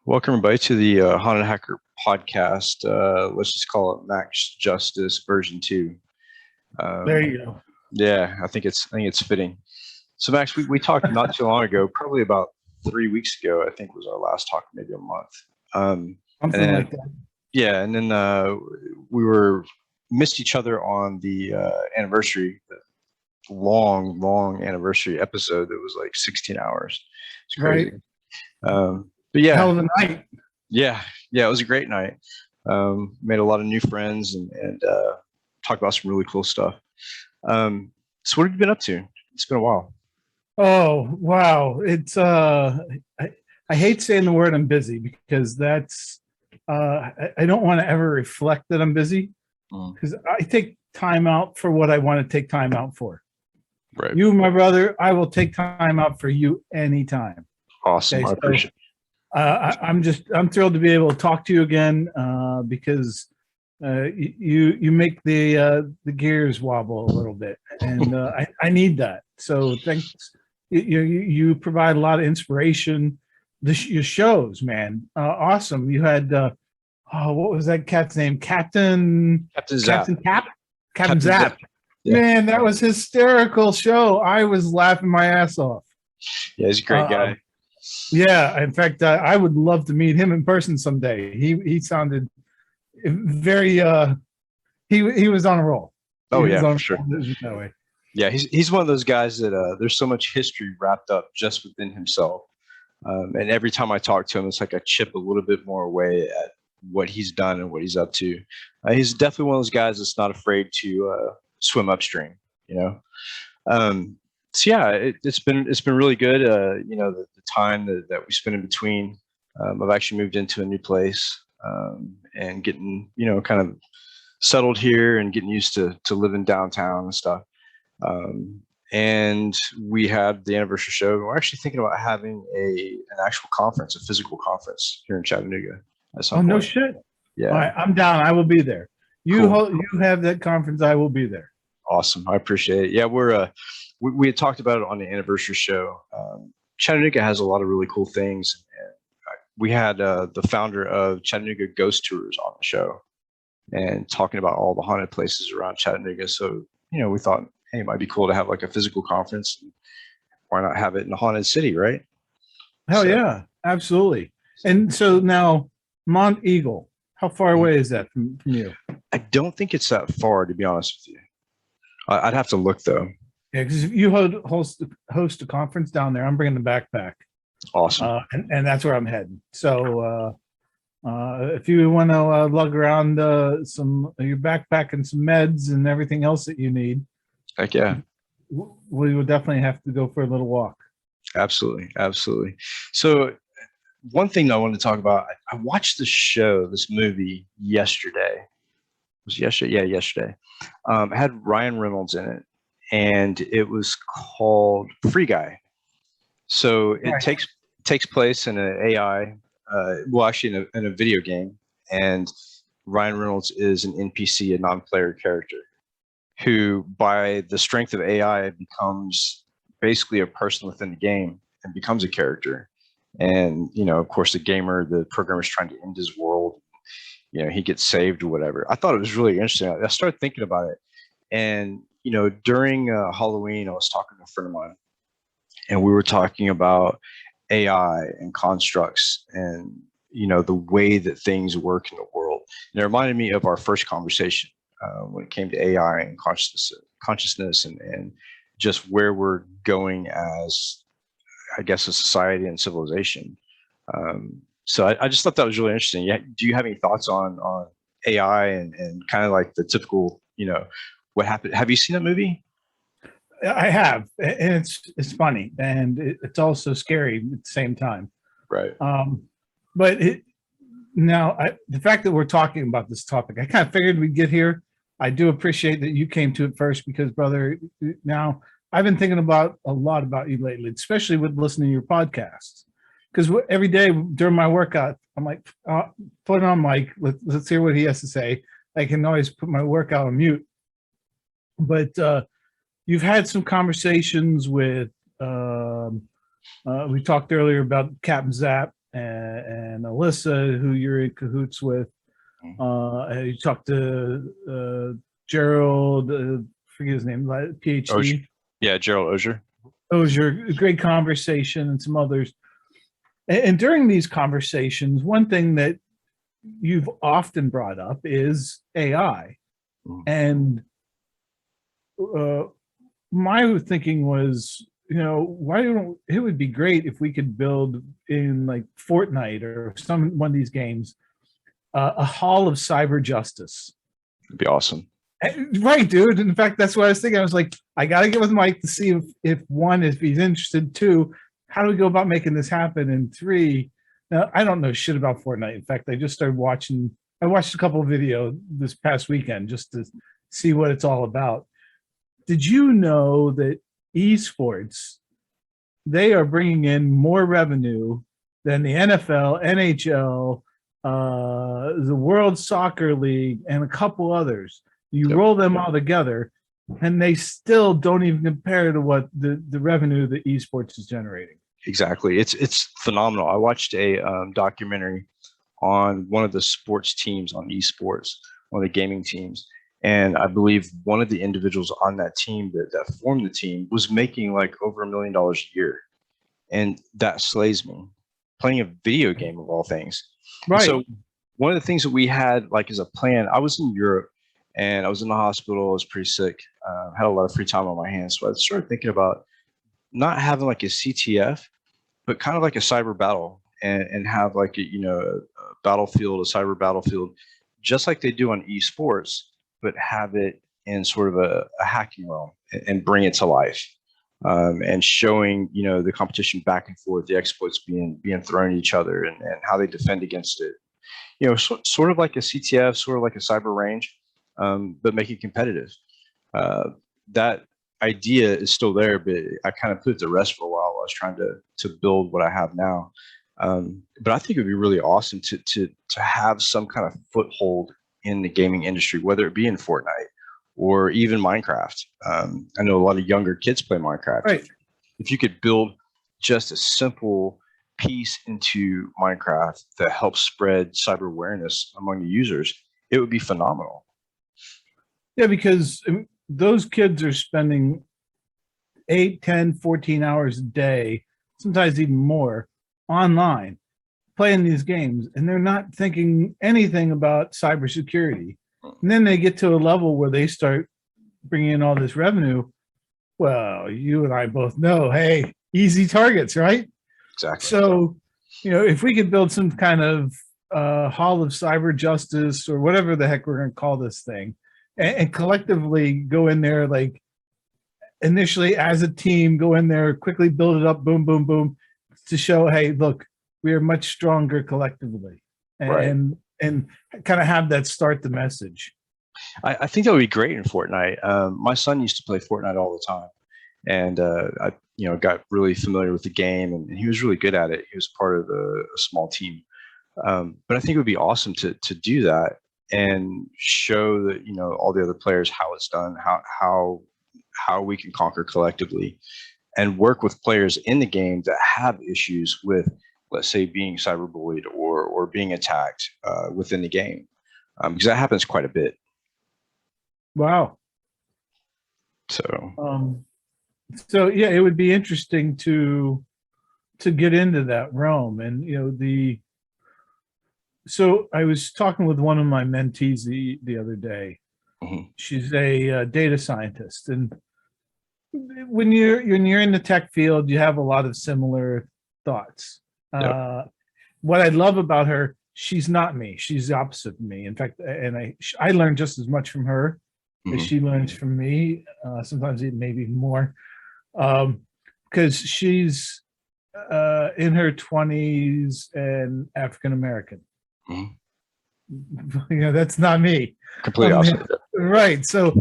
Welcome everybody to the Haunted Hacker podcast. Let's just call it Max Justice version 2. There you go. Yeah, I think it's fitting. So Max, we talked not too long ago, probably about 3 weeks ago. I think was our last talk, maybe a month. Something like that. Yeah, and then we were missed each other on the anniversary, the long anniversary episode that was like 16 hours. It's crazy. Right. But yeah, hell of a night. Yeah, it was a great night. Made a lot of new friends and talked about some really cool stuff. So what have you been up to? It's been a while. Oh wow, it's I hate saying the word I'm busy because that's I don't want to ever reflect that I'm busy because I take time out for what I want to take time out for. Right. You, my brother, I will take time out for you anytime. Awesome. Okay, I appreciate it. I'm thrilled to be able to talk to you again because you make the gears wobble a little bit, and I need that. So thanks. You provide a lot of inspiration. Your shows, man, awesome. You had what was that cat's name? Captain Zap. Captain Zap. Yeah. Man, that was hysterical show. I was laughing my ass off. Yeah, he's a great guy. Yeah, in fact, I would love to meet him in person someday. He sounded very he was on a roll. Oh yeah, for sure. That way. Yeah, he's one of those guys that there's so much history wrapped up just within himself. And every time I talk to him, it's like I chip a little bit more away at what he's done and what he's up to. He's definitely one of those guys that's not afraid to swim upstream, you know. So yeah, it's been really good. The time that we spent in between, I've actually moved into a new place and getting kind of settled here and getting used to living downtown and stuff. And we had the anniversary show. We're actually thinking about having an actual conference, a physical conference here in Chattanooga. Oh no shit! Yeah, all right, I'm down. I will be there. You have that conference. I will be there. Awesome. I appreciate it. Yeah, we had talked about it on the anniversary show. Chattanooga has a lot of really cool things. And we had the founder of Chattanooga Ghost Tours on the show and talking about all the haunted places around Chattanooga. So, we thought, hey, it might be cool to have like a physical conference. Why not have it in a haunted city, right? Hell yeah, absolutely. And so now Mont Eagle, how far away is that from you? I don't think it's that far, to be honest with you. I'd have to look though. Yeah, because if you host a conference down there, I'm bringing the backpack. Awesome. And that's where I'm heading. So if you want to lug around your backpack and some meds and everything else that you need, heck yeah, we would definitely have to go for a little walk. Absolutely. So one thing I wanted to talk about, I watched this movie yesterday. Was yesterday? Yeah, yesterday. It had Ryan Reynolds in it, and it was called Free Guy. So it takes place in an AI, actually in a video game, and Ryan Reynolds is an NPC, a non-player character, who by the strength of AI becomes basically a person within the game and becomes a character. And of course, the programmer is trying to end his world. He gets saved or whatever. I thought it was really interesting. I started thinking about it, and during Halloween, I was talking to a friend of mine, and we were talking about AI and constructs and the way that things work in the world. And it reminded me of our first conversation when it came to AI and consciousness and just where we're going as, I guess, a society and civilization. So I just thought that was really interesting. Yeah. Do you have any thoughts on AI and kind of like the typical, what happened? Have you seen that movie? I have, and it's funny, and it's also scary at the same time. Right. But the fact that we're talking about this topic, I kind of figured we'd get here. I do appreciate that you came to it first because, brother, now I've been thinking a lot about you lately, especially with listening to your podcasts. Because every day during my workout, I'm like, put it on Mike. Let's hear what he has to say. I can always put my workout on mute. But you've had some conversations with, we talked earlier about Captain Zap and Alyssa, who you're in cahoots with. You talked to Gerald, forget his name, PhD. Yeah, Gerald Ozier. Ozier, great conversation, and some others. And during these conversations, one thing that you've often brought up is AI. And my thinking was, why don't it would be great if we could build in like Fortnite or one of these games a hall of cyber justice. It'd be awesome. Right, dude. In fact, that's what I was thinking. I was like, I got to get with Mike to see if one, if he's interested. Two, how do we go about making this happen? And three, now I don't know shit about Fortnite. In fact, I just started watching. I watched a couple of videos this past weekend just to see what it's all about. Did you know that esports, they are bringing in more revenue than the NFL, NHL, the World Soccer League, and a couple others? You roll them all together, and they still don't even compare to what the revenue that esports is generating. Exactly. It's phenomenal. I watched a documentary on one of the sports teams on esports, one of the gaming teams. And I believe one of the individuals on that team that formed the team was making like over $1 million a year. And that slays me. Playing a video game of all things. Right. So one of the things that we had like as a plan, I was in Europe and I was in the hospital. I was pretty sick. Had a lot of free time on my hands. So I started thinking about not having like a CTF, but kind of like a cyber battle and have like a battlefield, a cyber battlefield, just like they do on esports, but have it in sort of a hacking realm and bring it to life. And showing the competition back and forth, the exploits being thrown at each other, and how they defend against it. Sort of like a CTF, sort of like a cyber range, but make it competitive. That idea is still there, but I kind of put it to rest for a while. I was trying to build what I have now. But I think it would be really awesome to have some kind of foothold in the gaming industry, whether it be in Fortnite or even Minecraft. I know a lot of younger kids play Minecraft. Right. If you could build just a simple piece into Minecraft that helps spread cyber awareness among the users, it would be phenomenal. Yeah, because those kids are spending 8, 10, 14 hours a day, sometimes even more, online playing these games, and they're not thinking anything about cybersecurity. And then they get to a level where they start bringing in all this revenue. Well, you and I both know, hey, easy targets, right? Exactly. So, if we could build some kind of hall of cyber justice or whatever the heck we're going to call this thing, and collectively go in there, like initially as a team, go in there, quickly build it up, boom, boom, boom, to show, hey, look, we are much stronger collectively, and kind of have that start the message. I think that would be great in Fortnite. My son used to play Fortnite all the time, and I got really familiar with the game, and he was really good at it. He was part of a small team, but I think it would be awesome to do that and show that all the other players how it's done, how we can conquer collectively, and work with players in the game that have issues with, let's say, being cyberbullied or being attacked within the game, because that happens quite a bit. Wow. So yeah, it would be interesting to get into that realm. And so I was talking with one of my mentees the other day. Mm-hmm. She's a data scientist, and when you're in the tech field, you have a lot of similar thoughts. Yep. What I love about her, she's not me. She's the opposite of me. In fact, and I learned just as much from her as she learns from me. Sometimes it may be more, because she's in her 20s and African American. That's not me. Completely opposite. Right. So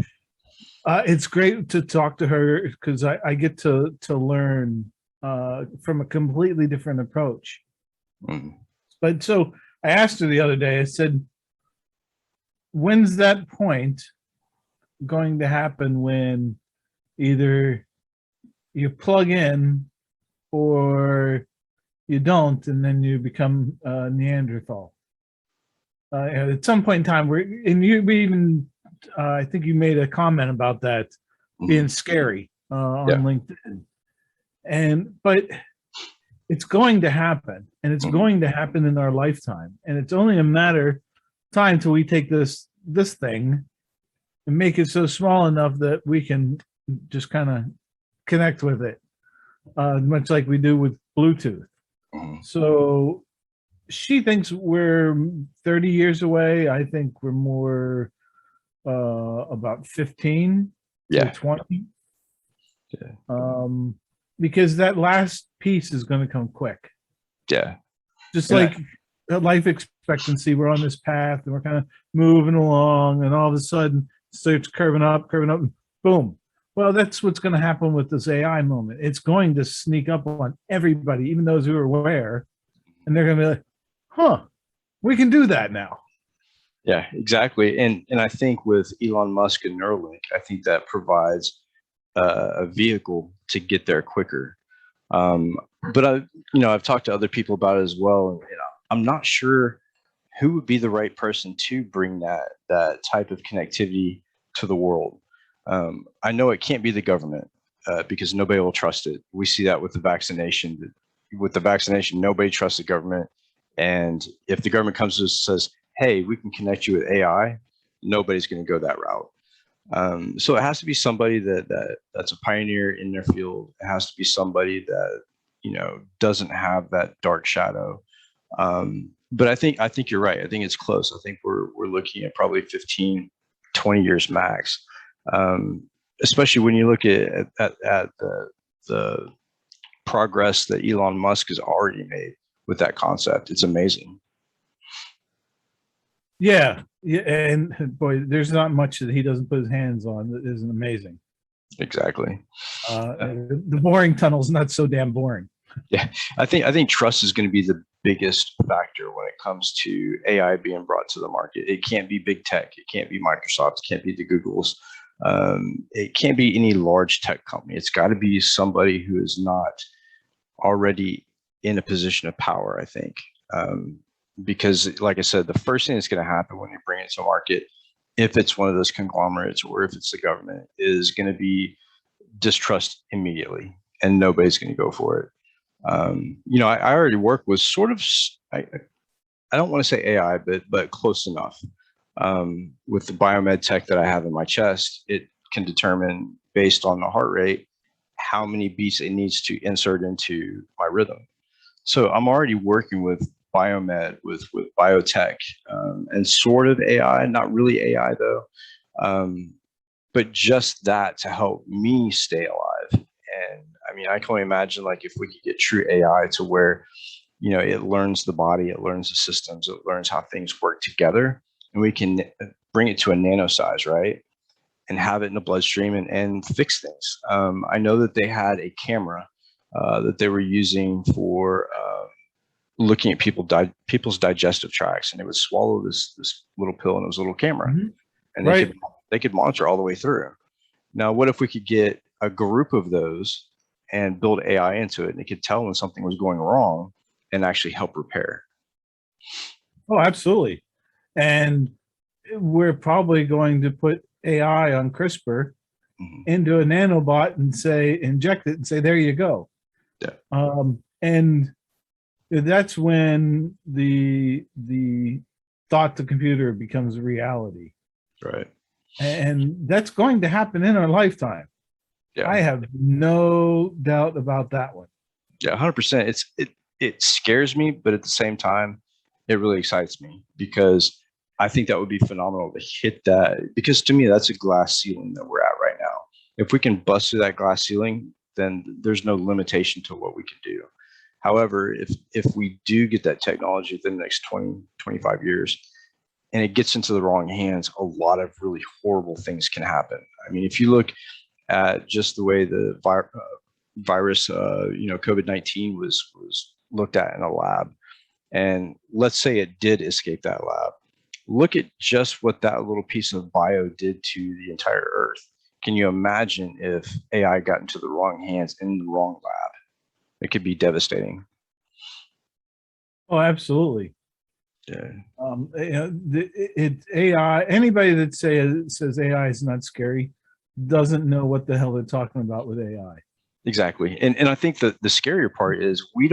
it's great to talk to her because I get to learn from a completely different approach. But so I asked her the other day, I said, when's that point going to happen when either you plug in or you don't, and then you become Neanderthal. And at some point in time, we even, I think you made a comment about that being scary on LinkedIn. But it's going to happen, and it's going to happen in our lifetime. And it's only a matter of time till we take this thing and make it so small enough that we can just kind of connect with it, much like we do with Bluetooth. So she thinks we're 30 years away. I think we're more about 15 to 20. Because that last piece is going to come quick. Just like life expectancy, we're on this path and we're kind of moving along, and all of a sudden it starts curving up, and boom. Well, that's what's going to happen with this AI moment. It's going to sneak up on everybody, even those who are aware, and they're going to be like, huh, we can do that now. Yeah, exactly. And I think with Elon Musk and Neuralink, I think that provides a vehicle to get there quicker. But I've talked to other people about it as well, and I'm not sure who would be the right person to bring that type of connectivity to the world. I know it can't be the government because nobody will trust it. We see that with the vaccination. With the vaccination, nobody trusts the government. And if the government comes to us and says, hey, we can connect you with AI, nobody's going to go that route. So it has to be somebody that's a pioneer in their field. It has to be somebody that, doesn't have that dark shadow. But I think you're right. I think it's close. I think we're looking at probably 15, 20 years max. Especially when you look at the progress that Elon Musk has already made with that concept. It's amazing. Yeah, and boy, there's not much that he doesn't put his hands on that isn't amazing. Exactly. The boring tunnel's not so damn boring. Yeah, I think trust is going to be the biggest factor when it comes to AI being brought to the market. It can't be big tech. It can't be Microsoft. It can't be the Googles. It can't be any large tech company. It's got to be somebody who is not already in a position of power, I think. Because like I said, the first thing that's going to happen when you bring it to market, if it's one of those conglomerates or if it's the government, is going to be distrust immediately, and nobody's going to go for it. I already work with sort of, I don't want to say AI, but close enough. With the biomed tech that I have in my chest, it can determine based on the heart rate how many beats it needs to insert into my rhythm. So I'm already working with biomed, with biotech, and sort of AI, not really AI though, but just that to help me stay alive. And I mean, I can only imagine like if we could get true AI to where, it learns the body, it learns the systems, it learns how things work together, and we can bring it to a nano size, right? And have it in the bloodstream and fix things. I know that they had a camera that they were using for looking at people's digestive tracts, and they would swallow this little pill, and it was a little camera, and they could monitor all the way through. Now, what if we could get a group of those and build AI into it, and it could tell when something was going wrong and actually help repair? Oh, absolutely. And we're probably going to put AI on CRISPR into a nanobot and say, inject it and say, there you go. Yeah. And that's when the thought to computer becomes a reality. Right. And that's going to happen in our lifetime. Yeah. I have no doubt about that one. Yeah, 100%. It scares me, but at the same time, it really excites me because I think that would be phenomenal to hit that, because to me, that's a glass ceiling that we're at right now. If we can bust through that glass ceiling, then there's no limitation to what we can do. However, if we do get that technology within the next 20, 25 years, and it gets into the wrong hands, a lot of really horrible things can happen. I mean, if you look at just the way the virus, COVID-19 was looked at in a lab, and let's say it did escape that lab, look at just what that little piece of bio did to the entire Earth. Can you imagine if AI got into the wrong hands in the wrong lab? It could be devastating. Oh, absolutely. Yeah, AI. Anybody that says AI is not scary doesn't know what the hell they're talking about with AI. exactly. And I think that the scarier part is we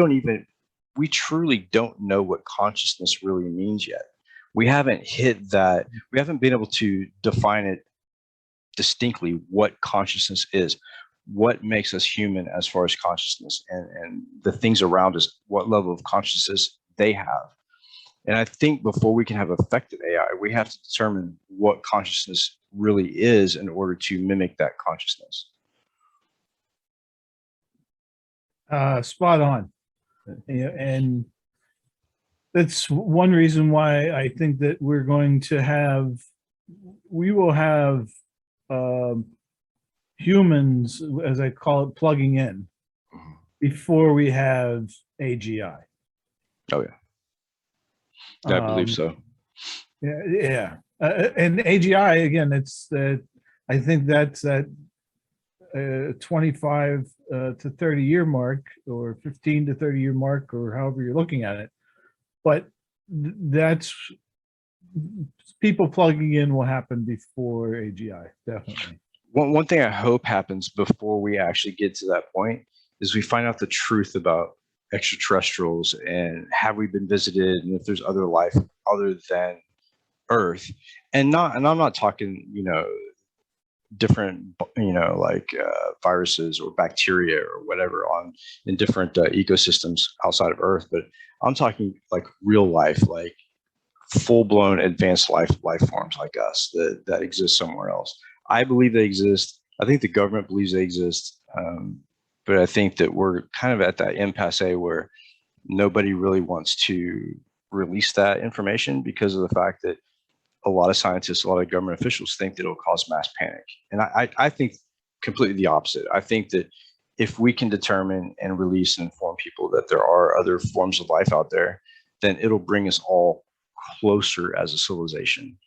truly don't know what consciousness really means yet. We haven't hit that. We haven't been able to define it distinctly what consciousness is, what makes us human as far as consciousness, and the things around us, what level of consciousness they have. And I think before we can have effective AI, we have to determine what consciousness really is in order to mimic that consciousness. Spot on. And that's one reason why I think that we will have um, humans, as I call it, plugging in Mhm. before we have AGI. Oh yeah, I believe Um, so. yeah, yeah. And AGI again, it's that I think that's that 25 to 30-year mark, or 15 to 30-year mark, or however you're looking at it. But that's people plugging in will happen before AGI, definitely. One thing I hope happens before we actually get to that point is we find out the truth about extraterrestrials and have we been visited and if there's other life other than Earth. And I'm not talking, different, like viruses or bacteria or whatever on in different ecosystems outside of Earth, but I'm talking like real life, like full blown advanced life forms like us that exist somewhere else. I believe they exist. I think the government believes they exist, but I think that we're kind of at that impasse where nobody really wants to release that information because of the fact that a lot of scientists, a lot of government officials think that it'll cause mass panic. And I think completely the opposite. I think that if we can determine and release and inform people that there are other forms of life out there, then it'll bring us all closer as a civilization.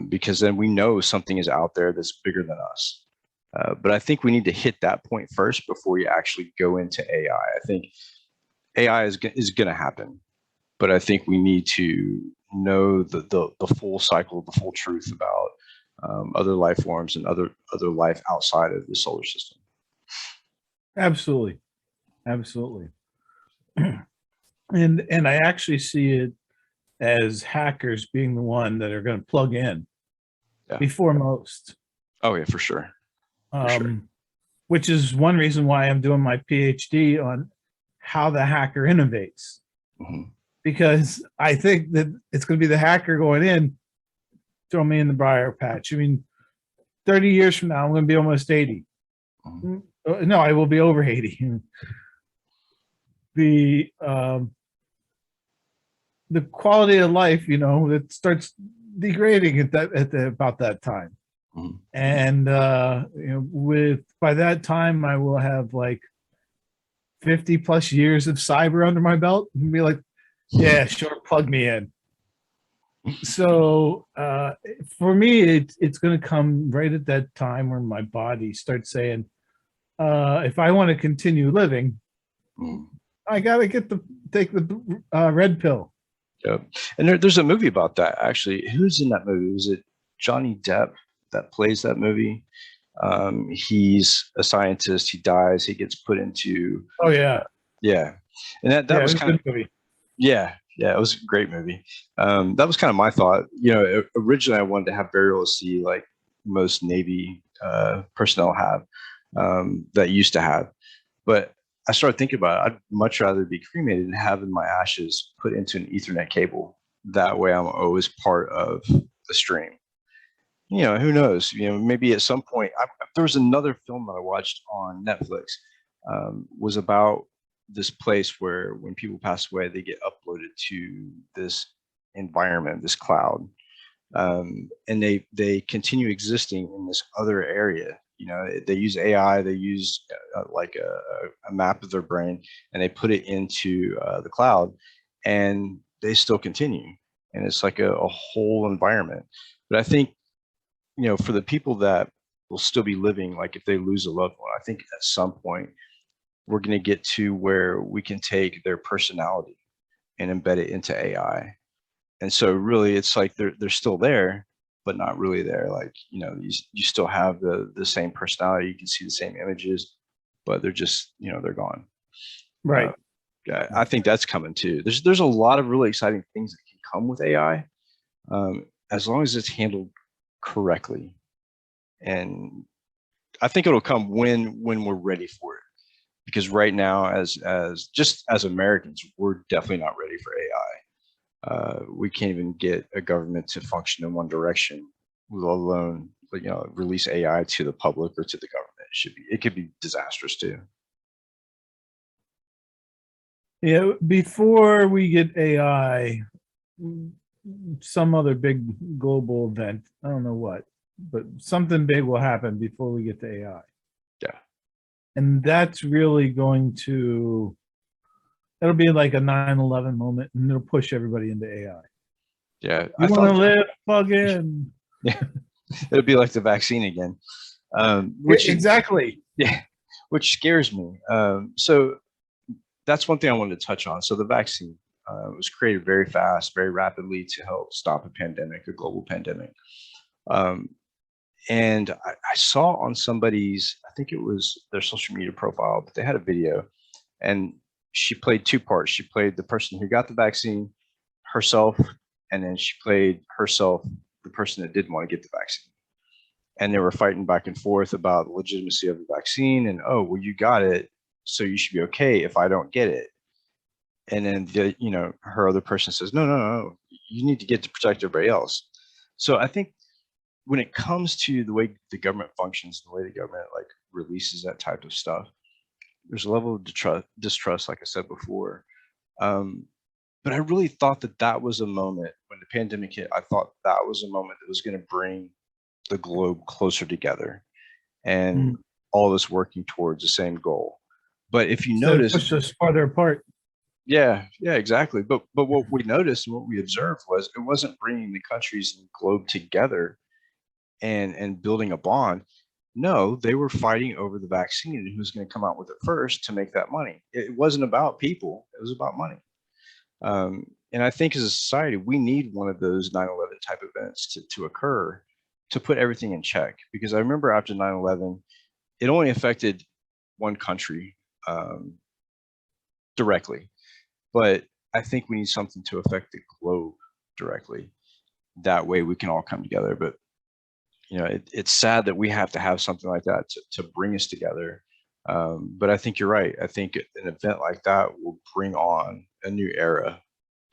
Because then we know something is out there that's bigger than us. But I think we need to hit that point first before we actually go into AI. I think AI is going to happen, but I think we need to know the full cycle, the full truth about other life forms and other life outside of the solar system. Absolutely, absolutely. And I actually see it as hackers being the one that are going to plug in Yeah. before most. Oh yeah, for sure. For sure. Which is one reason why I'm doing my PhD on how the hacker innovates. Mm-hmm. Because I think that it's going to be the hacker going in, throw me in the briar patch. I mean, 30 years from now, I'm going to be almost 80. Mm-hmm. No, I will be over 80. The quality of life, it starts degrading about that time. Mm-hmm. And by that time, I will have like 50 plus years of cyber under my belt and be like, yeah, sure, plug me in. So for me, it's going to come right at that time where my body starts saying, if I want to continue living, I got to take the red pill. Yeah. And there's a movie about that, actually. Who's in that movie? Was it Johnny Depp that plays that movie? He's a scientist. He dies. He gets put into. Oh yeah. Yeah. And that was kind of. Movie. Yeah. Yeah. It was a great movie. That was kind of my thought. Originally I wanted to have burial at sea like most Navy personnel have, that used to have. But I started thinking about it. I'd much rather be cremated than having my ashes put into an Ethernet cable. That way I'm always part of the stream. Who knows? Maybe at some point, there was another film that I watched on Netflix, was about this place where when people pass away, they get uploaded to this environment, this cloud, and they continue existing in this other area. They use AI, they use like a map of their brain, and they put it into the cloud, and they still continue, and it's like a whole environment. But I think for the people that will still be living, like if they lose a loved one, I think at some point we're going to get to where we can take their personality and embed it into AI. And so really it's like they're still there, but not really there. Like, you still have the same personality, you can see the same images, but they're just, they're gone. Right. Yeah, I think that's coming too. There's a lot of really exciting things that can come with AI, as long as it's handled correctly. And I think it'll come when we're ready for it. Because right now, as Americans, we're definitely not ready for AI. We can't even get a government to function in one direction, let alone release AI to the public or to the government. It could be disastrous too. Yeah, before we get AI, some other big global event, I don't know what, but something big will happen before we get to AI. Yeah. And that's really going to, it'll be like a 9/11 moment, and it'll push everybody into AI. Yeah. You want to live, plug in. Yeah. It'll be like the vaccine again. Which exactly. Yeah, which scares me. So that's one thing I wanted to touch on. So the vaccine was created very fast, very rapidly to help stop a pandemic, a global pandemic. And I saw on somebody's, I think it was their social media profile, but they had a video, and she played two parts. She played the person who got the vaccine herself, and then she played herself, the person that didn't want to get the vaccine. And they were fighting back and forth about the legitimacy of the vaccine, and, oh, well, you got it, so you should be okay if I don't get it. And then her other person says, no, no, no, you need to get to protect everybody else. So I think when it comes to the way the government functions, the way the government like releases that type of stuff, there's a level of distrust, like I said before. But I really thought that was a moment when the pandemic hit. I thought that was a moment that was going to bring the globe closer together, and all of us working towards the same goal. But if you notice, push us farther apart. Yeah, exactly. But what we noticed and what we observed was it wasn't bringing the countries and the globe together and building a bond. No, they were fighting over the vaccine and who's going to come out with it first to make that money. It wasn't about people; it was about money. And I think as a society, we need one of those 9/11 type events to occur to put everything in check. Because I remember after 9/11, it only affected one country directly, but I think we need something to affect the globe directly. That way we can all come together. But it's sad that we have to have something like that to bring us together. But I think you're right. I think an event like that will bring on a new era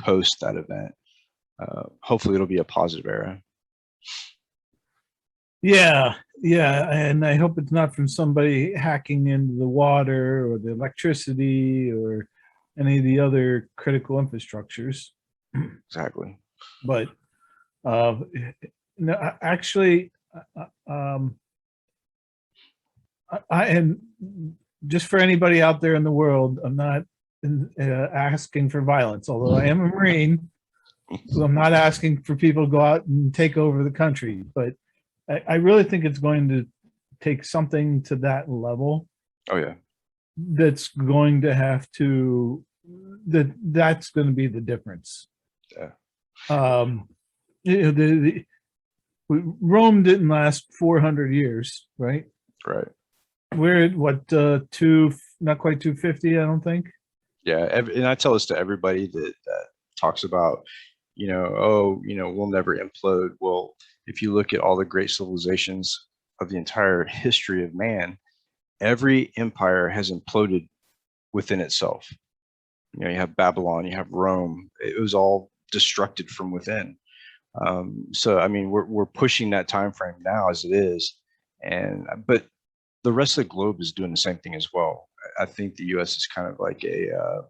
post that event. Hopefully it'll be a positive era. Yeah, and I hope it's not from somebody hacking into the water or the electricity or any of the other critical infrastructures. Exactly. But no, actually, and just for anybody out there in the world, I'm not asking for violence, although I am a Marine. So I'm not asking for people to go out and take over the country, but I really think it's going to take something to that level. Oh yeah. That's going to have to, that's going to be the difference. Yeah. Rome didn't last 400 years, right? Right. We're at what, not quite 250, I don't think. Yeah, and I tell this to everybody that talks about, we'll never implode. Well, if you look at all the great civilizations of the entire history of man, every empire has imploded within itself. You have Babylon, you have Rome. It was all destructed from within. So I mean, we're pushing that time frame now as it is, but the rest of the globe is doing the same thing as well. I think the U.S. is kind of like a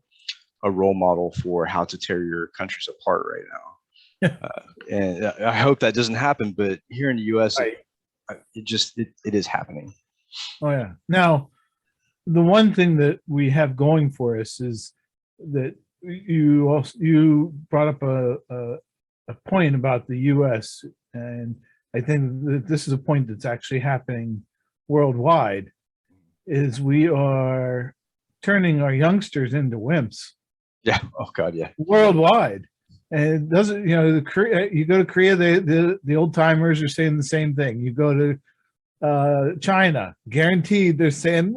role model for how to tear your countries apart right now. And I hope that doesn't happen, but here in the U.S., right, it is happening. Oh yeah. Now, the one thing that we have going for us is that you brought up a point about the U.S., and I think that this is a point that's actually happening worldwide, is we are turning our youngsters into wimps. Yeah. Oh God. Yeah. worldwide. And it doesn't, you go to Korea, the old timers are saying the same thing. You go to China, guaranteed they're saying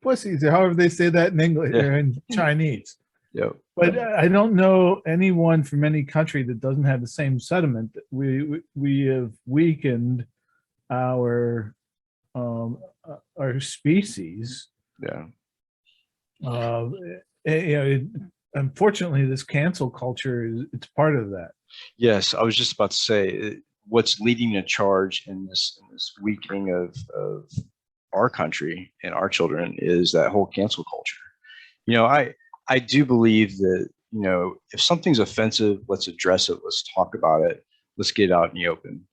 pussies, or however they say that in English Yeah. or in Chinese. Yep. But I don't know anyone from any country that doesn't have the same sentiment that we have weakened our our species. Yeah. Uh, Unfortunately, this cancel culture it's part of that. Yes, I was just about to say what's leading the charge in this weakening of our country and our children is that whole cancel culture. I do believe that, if something's offensive, let's address it, let's talk about it, let's get it out in the open.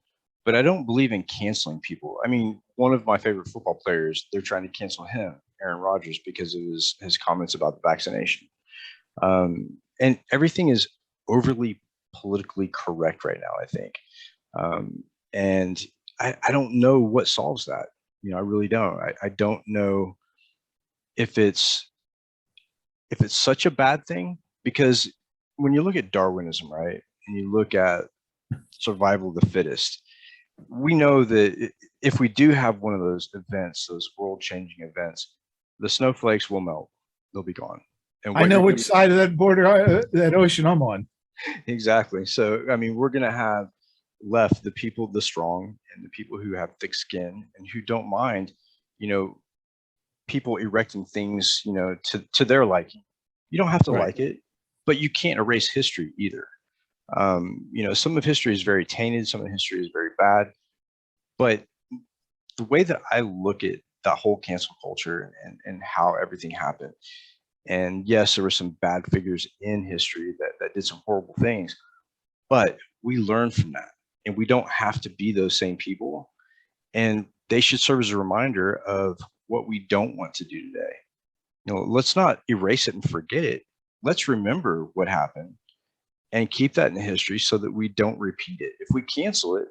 But I don't believe in canceling people. I mean, one of my favorite football players, they're trying to cancel him, Aaron Rodgers, because of his comments about the vaccination. And everything is overly politically correct right now, I think. And I don't know what solves that. I really don't. I don't know if it's such a bad thing, because when you look at Darwinism, right, and you look at survival of the fittest, we know that if we do have one of those events, those world-changing events, the snowflakes will melt. They'll be gone. And I what know you're which gonna side of that border, that ocean I'm on. exactly. So I mean, we're gonna have left the people, the strong, and the people who have thick skin and who don't mind, you know, people erecting things, to their liking. You don't have to Right. like it, but you can't erase history either. Some of history is very tainted, some of history is very bad, but the way that I look at that whole cancel culture and how everything happened, and yes, there were some bad figures in history that did some horrible things, but we learn from that, and we don't have to be those same people. And they should serve as a reminder of what we don't want to do today. Let's not erase it and forget it. Let's remember what happened and keep that in history so that we don't repeat it. If we cancel it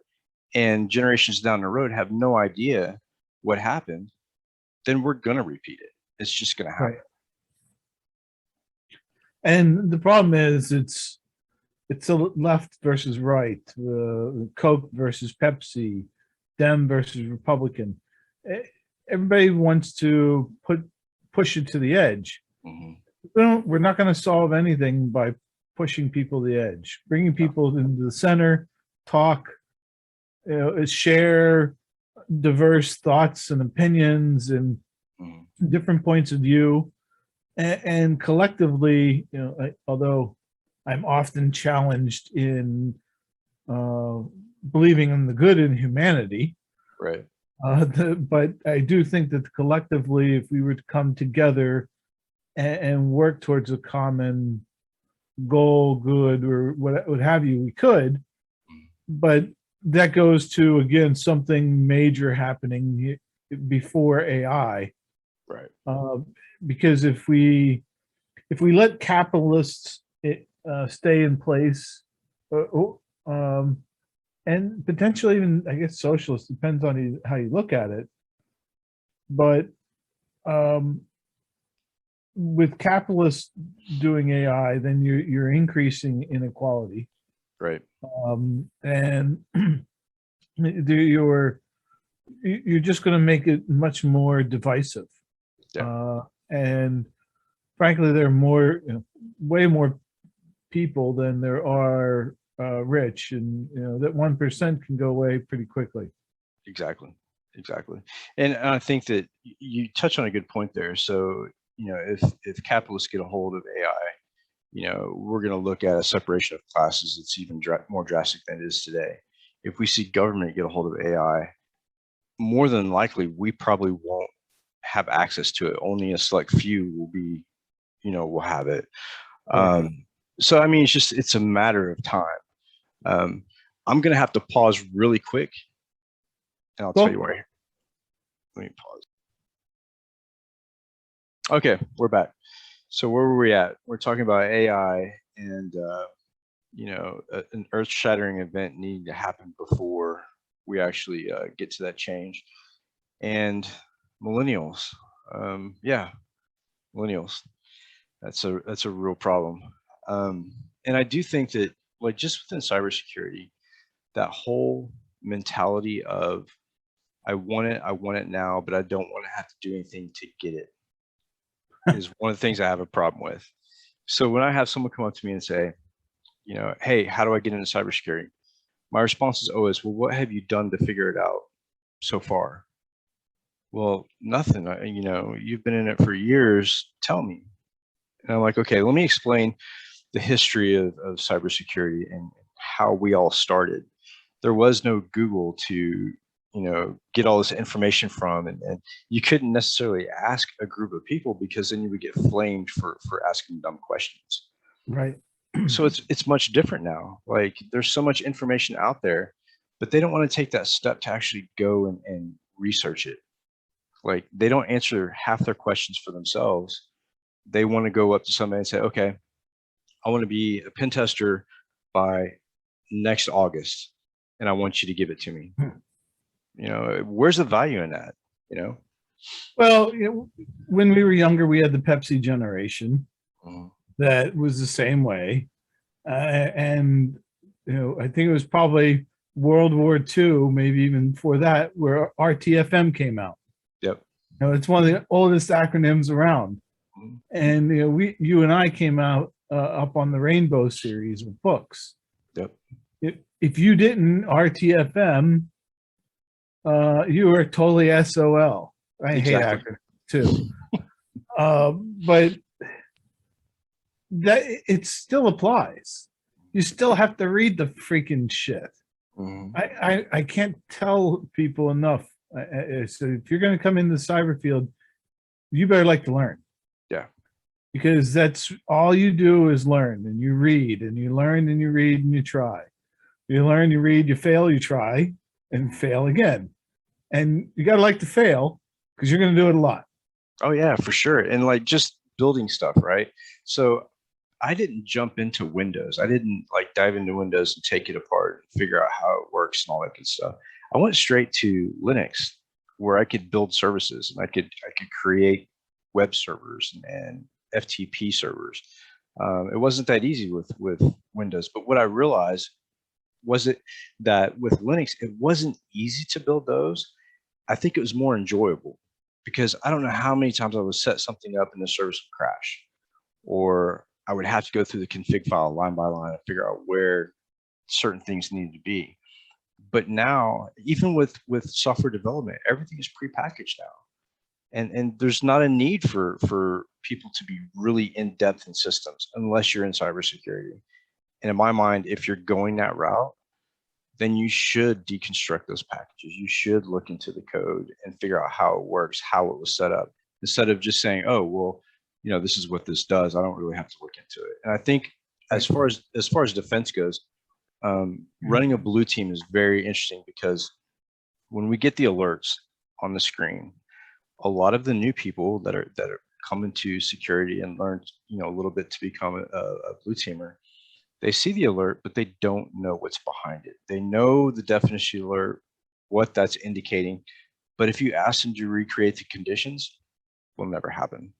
and generations down the road have no idea what happened, then we're going to repeat it. It's just going to happen. Right. And the problem is it's a left versus right, Coke versus Pepsi, Dem versus Republican. Eh, Everybody wants to push it to the edge. Mhm. We're not going to solve anything by pushing people to the edge. Bringing people into the center, talk, share diverse thoughts and opinions and Mhm. different points of view, and collectively, although I'm often challenged in uh, believing in the good in humanity, Right. but I do think that collectively, if we were to come together and work towards a common goal, good, or what have you, we could. Mhm. But that goes to, again, something major happening before AI. Right. Because if we let capitalists stay in place, um, and potentially even, I guess, socialists, depends on how you look at it. But um, with capitalists doing AI, then you're increasing inequality, Right. and you're just going to make it much more divisive. Yeah. And frankly, there are way more people than there are rich, and that 1% can go away pretty quickly. Exactly. Exactly. And I think that you touch on a good point there. So, if capitalists get a hold of AI, we're going to look at a separation of classes that's even more drastic than it is today. If we see government get a hold of AI, more than likely, we probably won't have access to it. Only a select few will have it. Right. So, I mean, it's a matter of time. Um, I'm going to have to pause really quick, and I'll tell you why. Let me pause. Okay, we're back. So where were we at? We're talking about AI and an earth-shattering event needing to happen before we actually get to that change. And millennials, yeah, millennials. That's a real problem. And I do think that, like, just within cybersecurity, that whole mentality of I want it now, but I don't want to have to do anything to get it is one of the things I have a problem with. So when I have someone come up to me and say, hey, how do I get into cybersecurity? My response is always, well, what have you done to figure it out so far? Well, nothing. You've been in it for years. Tell me. And I'm like, okay, let me explain the history of cybersecurity and how we all started. There was no Google to, get all this information from, and you couldn't necessarily ask a group of people because then you would get flamed for asking dumb questions. Right. So it's much different now. Like, there's so much information out there, but they don't want to take that step to actually go and research it. Like, they don't answer half their questions for themselves. They want to go up to somebody and say, okay, I want to be a pen tester by next August, and I want you to give it to me. Where's the value in that? Well, when we were younger, we had the Pepsi generation Mhm. that was the same way. And, I think it was probably World War II, maybe even before that, where RTFM came out. Yep. It's one of the oldest acronyms around. Mhm. And, you and I came out up on the Rainbow series of books. Yep. If you didn't RTFM, you were totally SOL. I hate acronyms too. But that it still applies. You still have to read the freaking shit. Mhm. I can't tell people enough. So if you're going to come into the cyber field, you better like to learn. Yeah. Because that's all you do is learn, and you read and you learn and you read and you try. You learn, you read, you fail, you try, and fail again. And you got to like to fail because you're going to do it a lot. Oh yeah, for sure. And like, just building stuff, right? So I didn't jump into Windows. I didn't like dive into Windows and take it apart and figure out how it works and all that good stuff. I went straight to Linux, where I could build services and I could create web servers and FTP servers. It wasn't that easy with Windows, but what I realized was it that with Linux, it wasn't easy to build those. I think it was more enjoyable because I don't know how many times I would set something up and the service would crash, or I would have to go through the config file line by line and figure out where certain things needed to be. But now, even with software development, everything is prepackaged now, and there's not a need for people to be really in depth in systems unless you're in cybersecurity. And in my mind, if you're going that route, then you should deconstruct those packages. You should look into the code and figure out how it works, how it was set up, instead of just saying, oh, well, this is what this does. I don't really have to look into it. And I think as far as defense goes, running a blue team is very interesting because when we get the alerts on the screen, a lot of the new people that are coming to security and learn, a little bit to become a blue teamer, they see the alert, but they don't know what's behind it. They know the definition of the alert, what that's indicating, but if you ask them to recreate the conditions, will never happen.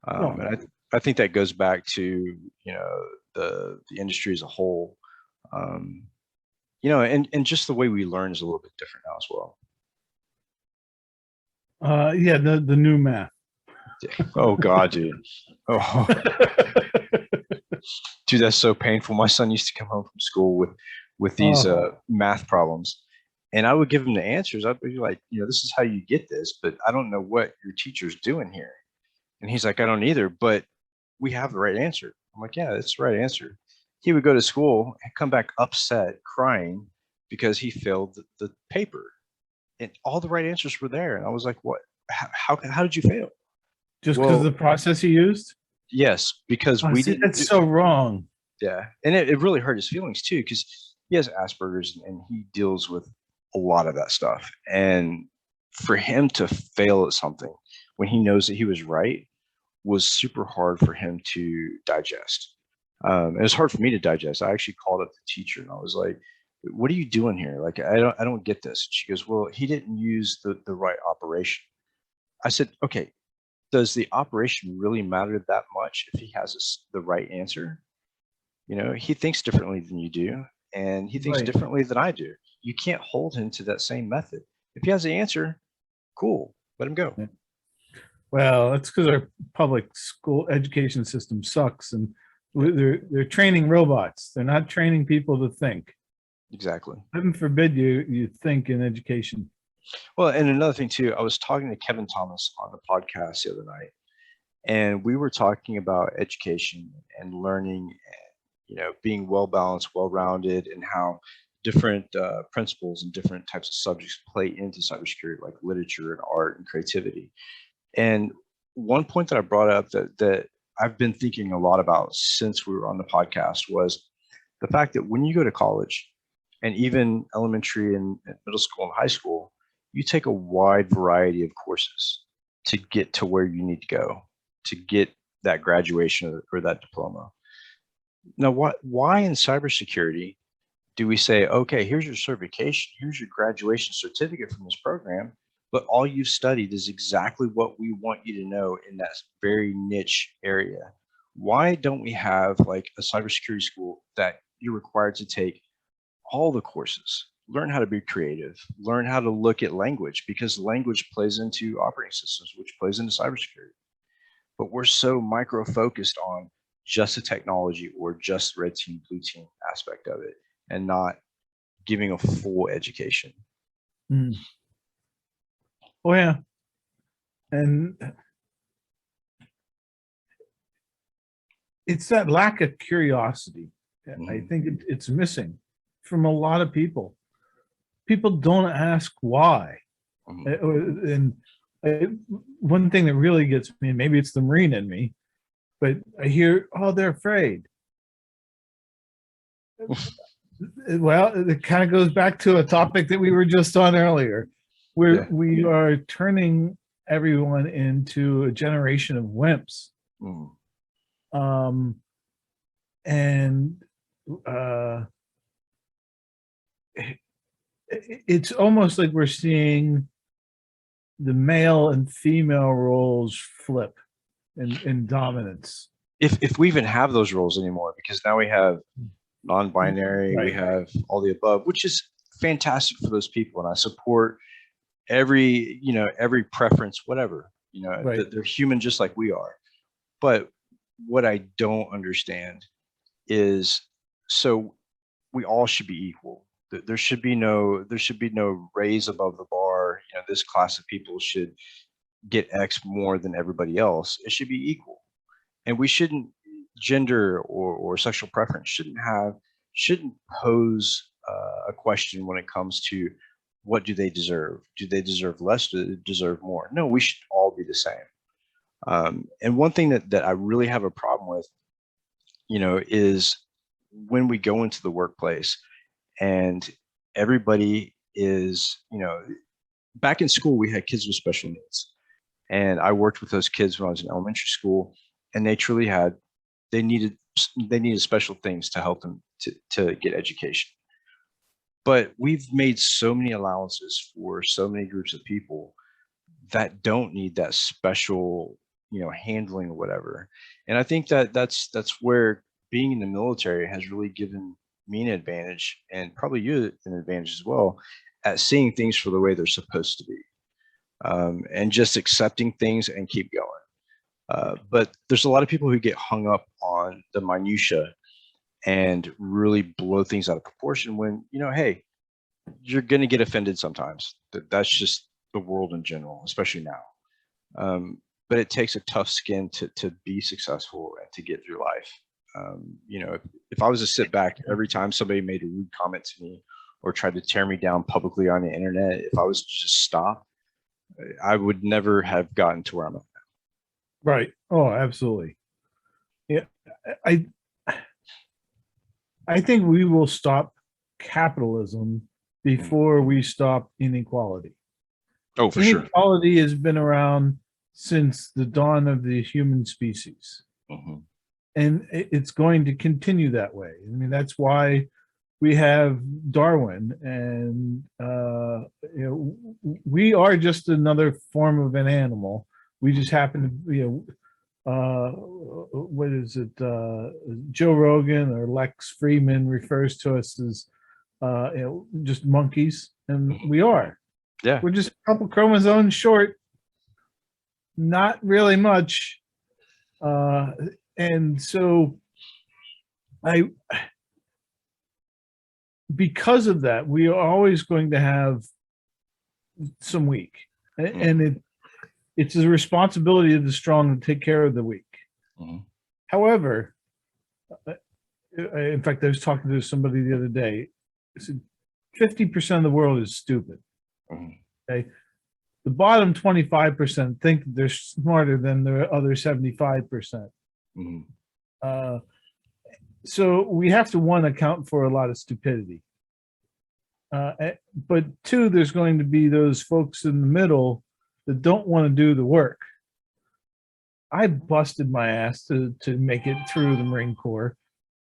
And I think that goes back to the industry as a whole, and just the way we learn is a little bit different now as well. Yeah, the new math. Oh God, dude. Oh, dude, that's so painful. My son used to come home from school with these math problems, and I would give him the answers. I'd be like, this is how you get this, but I don't know what your teacher's doing here. And he's like, I don't either, but we have the right answer. I'm like, yeah, that's the right answer. He would go to school and come back upset, crying because he failed the paper, and all the right answers were there. And I was like, what? How did you fail? Just because of the process you used? Yes, because we didn't. That's so wrong. Yeah, and it really hurt his feelings too, because he has Asperger's and he deals with a lot of that stuff. And for him to fail at something when he knows that he was right was super hard for him to digest. It was hard for me to digest. I actually called up the teacher and I was like, "What are you doing here? Like, I don't get this." She goes, "Well, he didn't use the right operation." I said, "Okay, does the operation really matter that much if he has the right answer? He thinks differently than you do, and he thinks Right. differently than I do. You can't hold him to that same method. If he has the answer, cool, let him go. Yeah. Well, that's because our public school education system sucks, and they're training robots. They're not training people to think. Exactly. Heaven forbid you think in education. Well, and another thing too, I was talking to Kevin Thomas on the podcast the other night, and we were talking about education and learning, and being well balanced, well rounded, and how different principles and different types of subjects play into cybersecurity, like literature and art and creativity. And one point that I brought up that I've been thinking a lot about since we were on the podcast was the fact that when you go to college, and even elementary and middle school and high school, you take a wide variety of courses to get to where you need to go, to get that graduation or that diploma. Now, why in cybersecurity do we say, okay, here's your certification, here's your graduation certificate from this program, but all you've studied is exactly what we want you to know in that very niche area? Why don't we have like a cybersecurity school that you're required to take all the courses, learn how to be creative, learn how to look at language, because language plays into operating systems, which plays into cybersecurity. But we're so micro focused on just the technology or just red team, blue team aspect of it, and not giving a full education. Mm. Oh yeah, and it's that lack of curiosity. I think it's missing from a lot of people. People don't ask why. And one thing that really gets me, maybe it's the Marine in me, but I hear, oh, they're afraid. Well, it kind of goes back to a topic that we were just on earlier, where we are turning everyone into a generation of wimps. And it's almost like we're seeing the male and female roles flip in dominance. If we even have those roles anymore, because now we have non-binary, we have all the above, which is fantastic for those people, and I support every preference, whatever. They're human just like we are. But what I don't understand is, so we all should be equal. There should be no raise above the bar. This class of people should get X more than everybody else. It should be equal, and we shouldn't, gender or sexual preference shouldn't pose a question when it comes to what do they deserve. Do they deserve less? Do they deserve more? No, we should all be the same. And one thing that I really have a problem with, is when we go into the workplace and everybody is, back in school, we had kids with special needs. And I worked with those kids when I was in elementary school, and they needed special things to help them to get education. But we've made so many allowances for so many groups of people that don't need that special, handling or whatever. And I think that's where being in the military has really given me an advantage, and probably you an advantage as well, at seeing things for the way they're supposed to be, and just accepting things and keep going. But there's a lot of people who get hung up on the minutia and really blow things out of proportion when, hey, you're going to get offended sometimes. That's just the world in general, especially now. But it takes a tough skin to be successful and to get through life. If I was to sit back every time somebody made a rude comment to me or tried to tear me down publicly on the internet, if I was to just stop, I would never have gotten to where I'm at now. Right. Oh, absolutely. Yeah. I think we will stop capitalism before we stop inequality. Oh, for sure. Inequality has been around since the dawn of the human species. And it's going to continue that way. I mean, that's why we have Darwin, and we are just another form of an animal We just happen to, what is it? Joe Rogan or Lex Friedman refers to us as, just monkeys, and we are. Yeah. We're just a couple chromosomes short, not really much. And so I, because of that, we are always going to have some weak, and it's the responsibility of the strong to take care of the weak. However, in fact, I was talking to somebody the other day. I said 50% of the world is stupid. Okay, the bottom 25% think that they're smarter than the other 75%. So we have to, one, account for a lot of stupidity. But two, there's going to be those folks in the middle that don't want to do the work. I busted my ass to make it through the Marine Corps,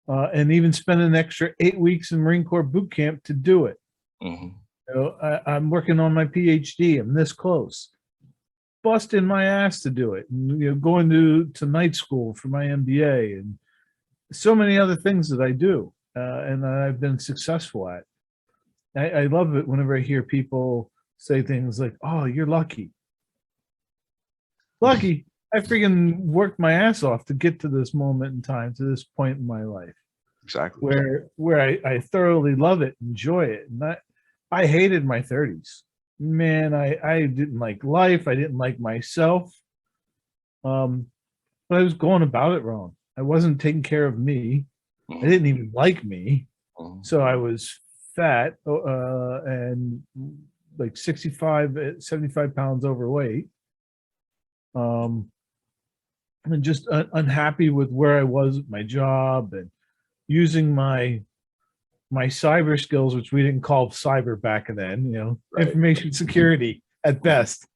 and even spent an extra 8 weeks in Marine Corps boot camp to do it. I'm working on my PhD. I'm this close. Busting my ass to do it, and going to night school for my MBA, and so many other things that I do, and I've been successful at. I love it whenever I hear people say things like, "Oh, you're lucky." Lucky? I freaking worked my ass off to get to this moment in time, to this point in my life. Exactly. Where I thoroughly love it, enjoy it. And I hated my 30s. Man, I didn't like life. I didn't like myself. But I was going about it wrong. I wasn't taking care of me. I didn't even like me. So I was fat, and like 65, 75 pounds overweight. And just unhappy with where I was at my job, and using my cyber skills, which we didn't call cyber back then, Right. Information security at best.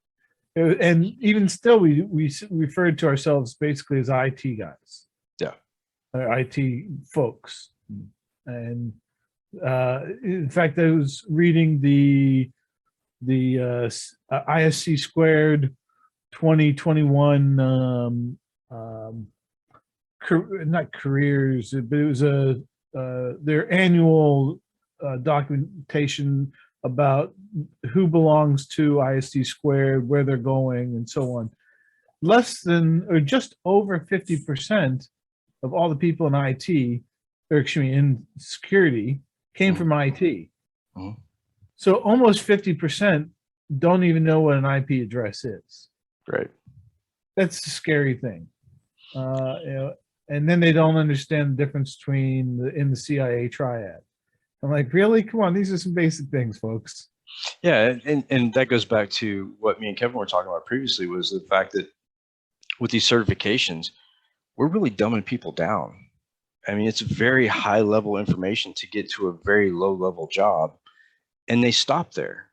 And even still, we referred to ourselves basically as IT guys. Yeah. IT folks. And in fact, I was reading the ISC squared 2021, not careers, but it was their annual documentation about who belongs to ISD squared, where they're going, and so on. Less than, or just over 50% of all the people in IT, or excuse me, in security, came from IT. So almost 50% don't even know what an IP address is. Right. That's the scary thing. And then they don't understand the difference between in the CIA triad. I'm like, really? Come on, these are some basic things, folks. Yeah, and that goes back to what me and Kevin were talking about previously, was the fact that with these certifications, we're really dumbing people down. I mean, it's very high level information to get to a very low level job, and they stop there.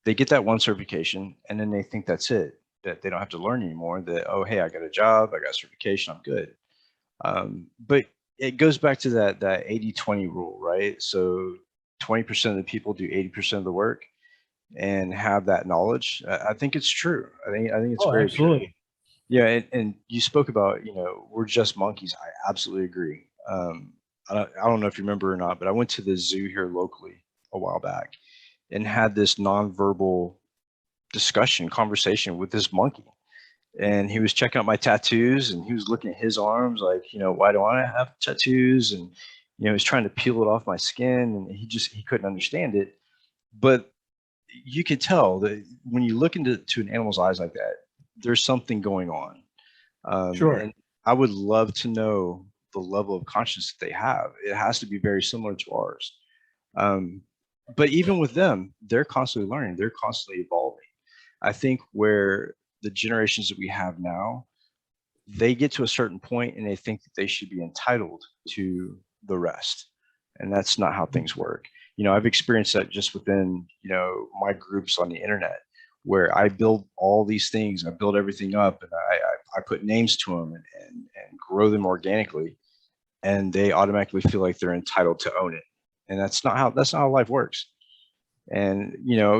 They get that one certification, and then they think that's it, that they don't have to learn anymore, that, oh, hey, I got a job, I got a certification, I'm good. But it goes back to that 80-20 rule, right? So 20% of the people do 80% of the work and have that knowledge. I think it's true. I think it's very absolutely true. Yeah, and you spoke about, we're just monkeys. I absolutely agree. I don't know if you remember or not, but I went to the zoo here locally a while back and had this nonverbal conversation with this monkey. And he was checking out my tattoos, and he was looking at his arms like, why do I have tattoos? And, he was trying to peel it off my skin, and he couldn't understand it. But you could tell that when you look into an animal's eyes like that, there's something going on. sure. And I would love to know the level of consciousness that they have. It has to be very similar to ours. But even with them, they're constantly learning. They're constantly evolving. I think where the generations that we have now, they get to a certain point and they think that they should be entitled to the rest. And that's not how things work. I've experienced that just within, my groups on the internet, where I build all these things, I build everything up, and I put names to them and grow them organically, and they automatically feel like they're entitled to own it. And that's not how life works. And,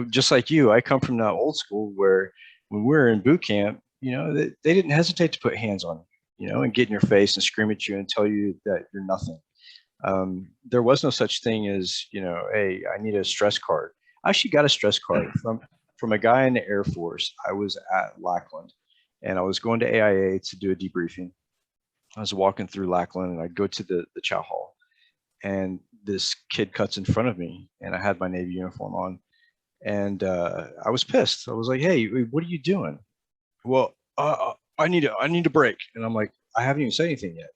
just like you, I come from that old school where when we were in boot camp, they didn't hesitate to put hands on you, and get in your face and scream at you and tell you that you're nothing. There was no such thing as, hey, I need a stress card. I actually got a stress card from a guy in the Air Force. I was at Lackland and I was going to AIA to do a debriefing. I was walking through Lackland and I go to the chow hall and this kid cuts in front of me and I had my Navy uniform on and I was pissed. I was like, hey, what are you doing? Well, I need a break. And I'm like, I haven't even said anything yet.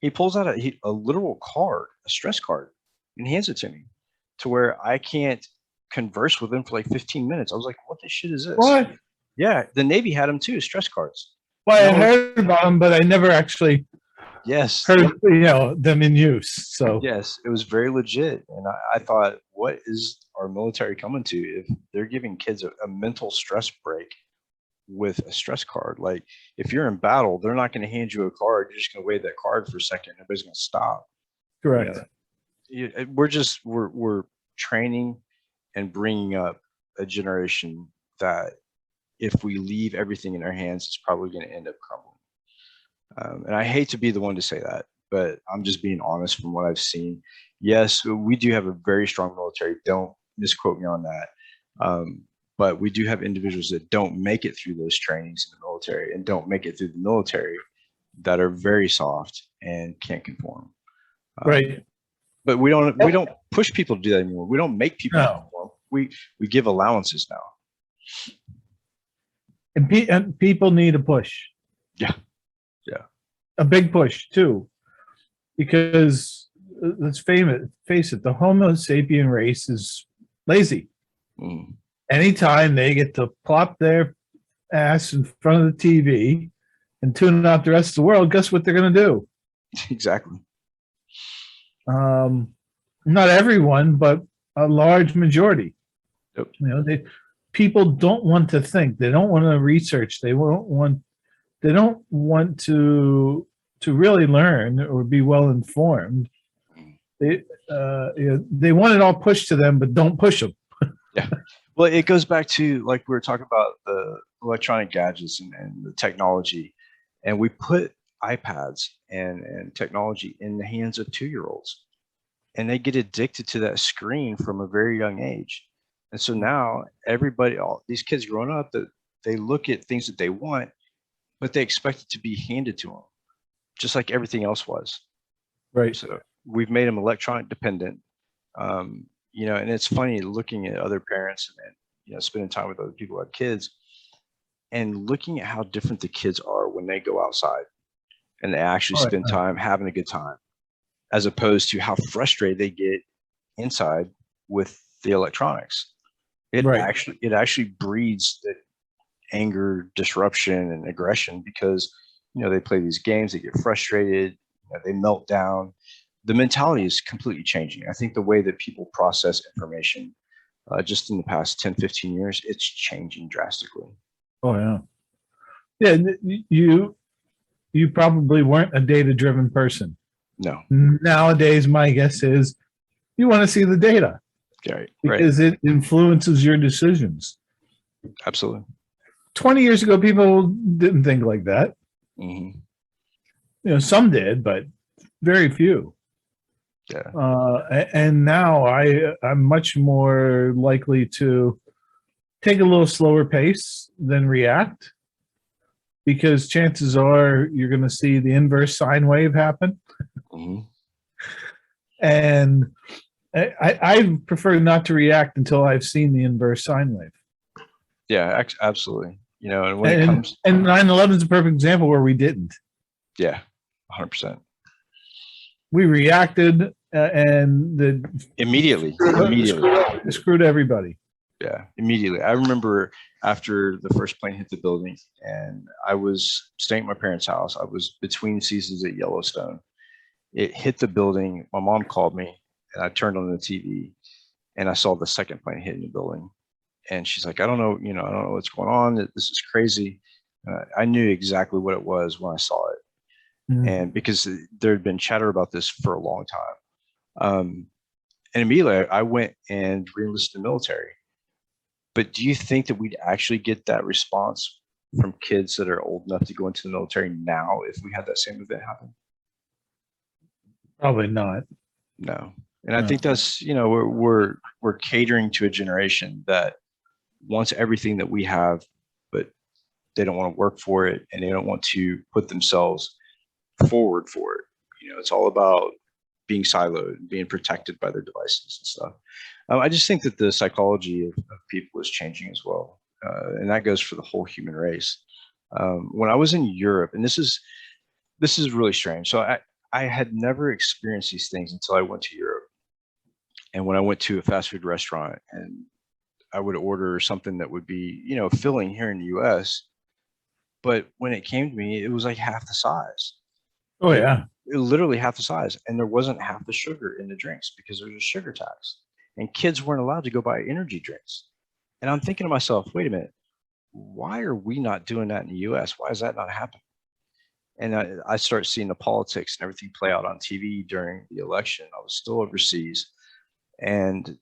He pulls out a literal card, a stress card, and hands it to me to where I can't converse with him for like 15 minutes. I was like, what the shit is this? What? Yeah, the Navy had them too, stress cards. Well, I heard about them, but I never actually heard them in use. So yes, it was very legit. And I thought, what is our military coming to if they're giving kids a mental stress break with a stress card? Like if you're in battle, they're not going to hand you a card. You're just going to wave that card for a second. Everybody's going to stop. Correct. We're training and bringing up a generation that if we leave everything in their hands, it's probably going to end up crumbling. And I hate to be the one to say that, but I'm just being honest from what I've seen. Yes, we do have a very strong military. Don't misquote me on that. But we do have individuals that don't make it through those trainings in the military and don't make it through the military that are very soft and can't conform. Right. But we don't push people to do that anymore. We don't make people conform. We give allowances now. And people need a push. Yeah. A big push too, because let's face it, the Homo sapien race is lazy. Anytime they get to plop their ass in front of the TV and tune out the rest of the world, guess what they're going to do? Exactly. Not everyone, but a large majority. Yep. People don't want to think. They don't want to research. They don't want to really learn or be well informed. They want it all pushed to them, but don't push them. Yeah. Well, it goes back to like we were talking about the electronic gadgets and the technology, and we put iPads and technology in the hands of 2-year-olds, and they get addicted to that screen from a very young age. And so now all these kids growing up, that they look at things that they want, but they expect it to be handed to them, just like everything else was. Right. So we've made them electronic dependent. And it's funny looking at other parents and spending time with other people who have kids and looking at how different the kids are when they go outside and they actually spend time having a good time, as opposed to how frustrated they get inside with the electronics. It actually breeds the anger, disruption, and aggression because they play these games, they get frustrated, they melt down. The mentality is completely changing. I think the way that people process information just in the past 10, 15 years, it's changing drastically. Oh, yeah. Yeah, you probably weren't a data-driven person. No. Nowadays, my guess is you want to see the data. Right. Because it influences your decisions. Absolutely. 20 years ago, people didn't think like that. Mm-hmm. Some did, but very few. Yeah. And now I'm much more likely to take a little slower pace than react, because chances are you're going to see the inverse sine wave happen. Mm-hmm. And I prefer not to react until I've seen the inverse sine wave. Yeah, absolutely. And when it comes, and 9/11 is a perfect example where we didn't. Yeah, 100%. We reacted and immediately screwed everybody. Yeah, immediately. I remember after the first plane hit the building, and I was staying at my parents' house. I was between seasons at Yellowstone. It hit the building. My mom called me, and I turned on the TV, and I saw the second plane hitting the building. And she's like, I don't know what's going on. This is crazy. I knew exactly what it was when I saw it. And because there had been chatter about this for a long time. And immediately I went and re-enlisted in the military. But do you think that we'd actually get that response from kids that are old enough to go into the military now if we had that same event happen? Probably not. No. And I No. think that's, we're catering to a generation that wants everything that we have, but they don't want to work for it and they don't want to put themselves forward for it. It's all about being siloed and being protected by their devices and stuff. I just think that the psychology of people is changing as well. And that goes for the whole human race. When I was in Europe, and this is really strange. So I had never experienced these things until I went to Europe. And when I went to a fast food restaurant and I would order something that would be, filling here in the US, but when it came to me, it was like half the size. Oh yeah. Literally half the size. And there wasn't half the sugar in the drinks because there's a sugar tax. And kids weren't allowed to go buy energy drinks. And I'm thinking to myself, wait a minute, why are we not doing that in the US? Why is that not happening? And I start seeing the politics and everything play out on TV during the election. I was still overseas. And,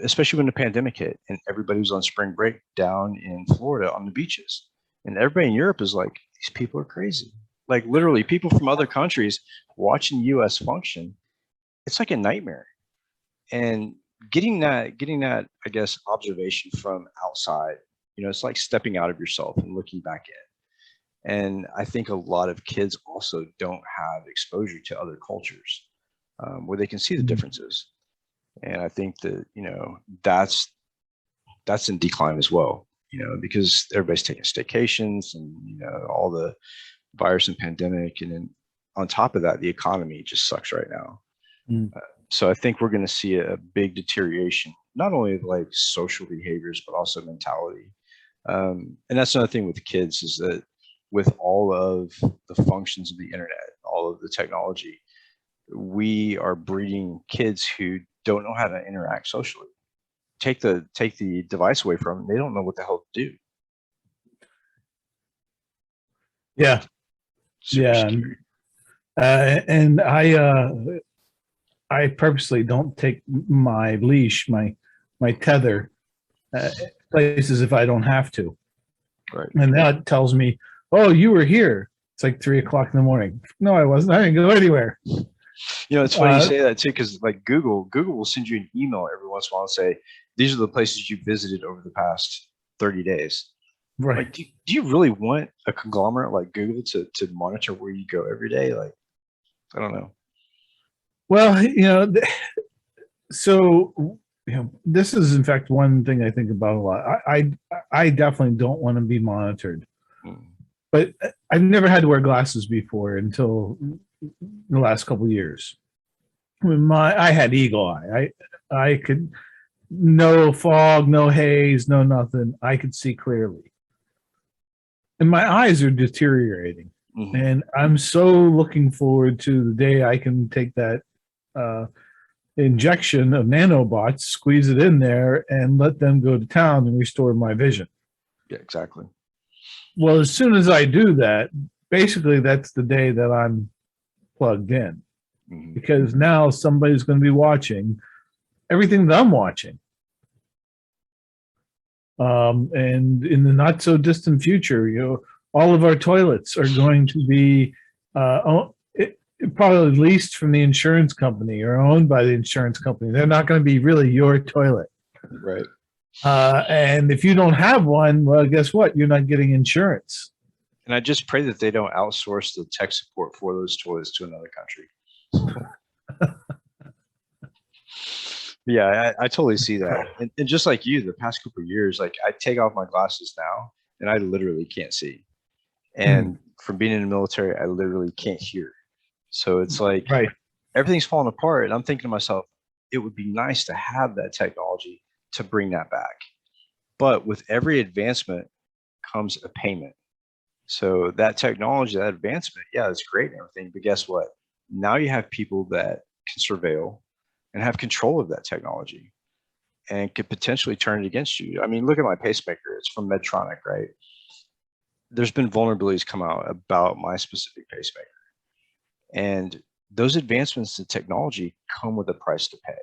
especially when the pandemic hit and everybody was on spring break down in Florida on the beaches. And everybody in Europe is like, these people are crazy. Like literally people from other countries watching US function, it's like a nightmare. And getting that, I guess, observation from outside, it's like stepping out of yourself and looking back in. And I think a lot of kids also don't have exposure to other cultures where they can see the differences. And I think that, that's in decline as well, because everybody's taking staycations and, all the virus and pandemic. And then on top of that, the economy just sucks right now. So I think we're going to see a big deterioration, not only of like social behaviors, but also mentality. And that's another thing with the kids is that with all of the functions of the internet, all of the technology, we are breeding kids who don't know how to interact socially. Take the device away from them, they don't know what the hell to do. Yeah. Super scary. And I purposely don't take my leash, my tether places if I don't have to. Right. And that tells me, oh, you were here. It's like 3 o'clock in the morning. No, I wasn't. I didn't go anywhere. It's funny you say that too, because like Google will send you an email every once in a while and say, these are the places you visited over the past 30 days. Right. Like, do you really want a conglomerate like Google to monitor where you go every day? Like, I don't know. Well, so this is in fact one thing I think about a lot. I definitely don't want to be monitored, but I've never had to wear glasses before until the last couple of years. I had eagle eye. I could, no fog, no haze, no nothing. I could see clearly, and my eyes are deteriorating. And I'm so looking forward to the day I can take that injection of nanobots, squeeze it in there, and let them go to town and restore my vision. Yeah, exactly. Well, as soon as I do that, basically that's the day that I'm plugged in, because now somebody's going to be watching everything that I'm watching. And in the not so distant future, all of our toilets are going to be probably leased from the insurance company or owned by the insurance company. They're not going to be really your toilet. Right. And if you don't have one, well, guess what? You're not getting insurance. And I just pray that they don't outsource the tech support for those toilets to another country. Yeah, I totally see that. And just like you, the past couple of years, like I take off my glasses now and I literally can't see. And from being in the military, I literally can't hear. So it's like everything's falling apart. And I'm thinking to myself, it would be nice to have that technology to bring that back. But with every advancement comes a payment. So that technology, that advancement, yeah, it's great and everything. But guess what? Now you have people that can surveil and have control of that technology and could potentially turn it against you. I mean, look at my pacemaker. It's from Medtronic, right? There's been vulnerabilities come out about my specific pacemaker. And those advancements in technology come with a price to pay.